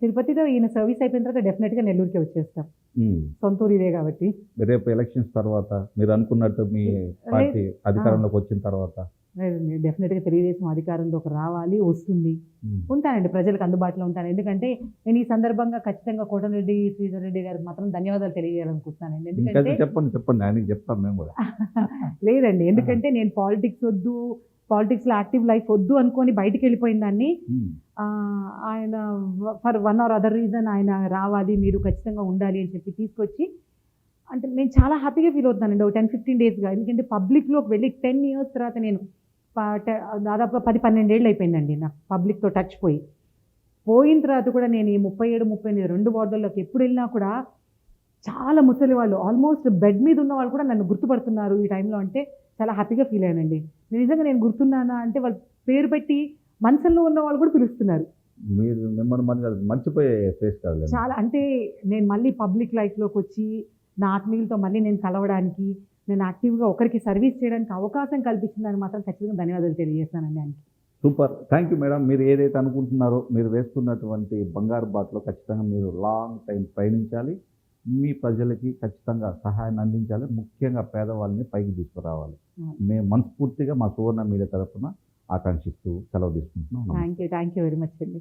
తిరుపతిలో ఈయన సర్వీస్ అయిపోయిన తర్వాత డెఫినెట్‌గా నెల్లూరుకే వచ్చేస్తాం. ఉమ్. సొంత ఊరు ఇదే కాబట్టి. రేపు ఎలక్షన్స్ తర్వాత మీరు అనుకున్నట్టు మీ పార్టీ అధికారంలోకి వచ్చిన తర్వాత లేదండి, డెఫినెట్‌గా తెలుగుదేశం అధికారంలోకి రావాలి, వస్తుంది. ఉమ్. ఉంటానండి, ప్రజలకు అందుబాటులో ఉంటాను. ఎందుకంటే నేను ఈ సందర్భంగా ఖచ్చితంగా కోటమిరెడ్డి శ్రీధర్ రెడ్డి గారికి మాత్రం ధన్యవాదాలు తెలియజేయాలనుకుంటున్నానండి. ఇంకైతే ఎందుకంటే చెప్పండి ఆయనకి చెప్తాం మేము కూడా. లేదండి, ఎందుకంటే నేను పాలిటిక్స్ వద్దు, పాలిటిక్స్‌లో యాక్టివ్ లైఫ్ వద్దు అనుకోని బయటికి వెళ్ళిపోయిన దాన్ని ఉమ్. ఆయన for one or other reason ఆయన రావాలి, మీరు ఖచ్చితంగా ఉండాలి అని చెప్పి తీసుకొచ్చి అంటే నేను చాలా హ్యాపీగా ఫీల్ అవుతున్నానండి. ఒక 10-15 డేస్‌గా. ఎందుకంటే పబ్లిక్‌లోకి వెళ్ళి 10 ఇయర్స్ తర్వాత నేను దాదాపుగా 10-12 ఏళ్ళు అయిపోయిందండి నాకు పబ్లిక్‌తో టచ్ పోయి. పోయిన తర్వాత కూడా నేను ఈ 37, 38 2 వార్డుల్లోకి ఎప్పుడు వెళ్ళినా కూడా చాలా ముసలి వాళ్ళు ఆల్మోస్ట్ బెడ్ మీద ఉన్న వాళ్ళు కూడా నన్ను గుర్తుపడుతున్నారు ఈ టైంలో అంటే చాలా హ్యాపీగా ఫీల్ అయ్యానండి. నిజంగా నేను గుర్తున్నానా అంటే వాళ్ళు పేరు పెట్టి మంచంలో ఉన్న వాళ్ళు కూడా పిలుస్తున్నారు. మీరు మిమ్మల్ని మర్చిపోయే ఫేస్ కాదు. చాలా అంటే నేను మళ్ళీ పబ్లిక్ లైఫ్‌లోకి వచ్చి నా ఆత్మీయులతో మళ్ళీ నేను కలవడానికి, నేను యాక్టివ్‌గా ఒకరికి సర్వీస్ చేయడానికి అవకాశం కల్పించిందని మాత్రం ఖచ్చితంగా ధన్యవాదాలు తెలియజేస్తానండి ఆయనకి. సూపర్. Thank you madam. మీరు ఏదైతే అనుకుంటున్నారో మీరు వేస్తున్నటువంటి బంగారు బాటలో ఖచ్చితంగా మీరు లాంగ్ టైం పయనించాలి. మీ ప్రజలకి ఖచ్చితంగా సహాయాన్ని అందించాలి. ముఖ్యంగా పేదవాళ్ళని పైకి తీసుకురావాలి. మేము మనస్ఫూర్తిగా మా సువర్ణ మీడియా తరఫున ఆకాంక్షిస్తూ సెలవు తీసుకుంటున్నాం. థ్యాంక్ యూ వెరీ మచ్ అండి.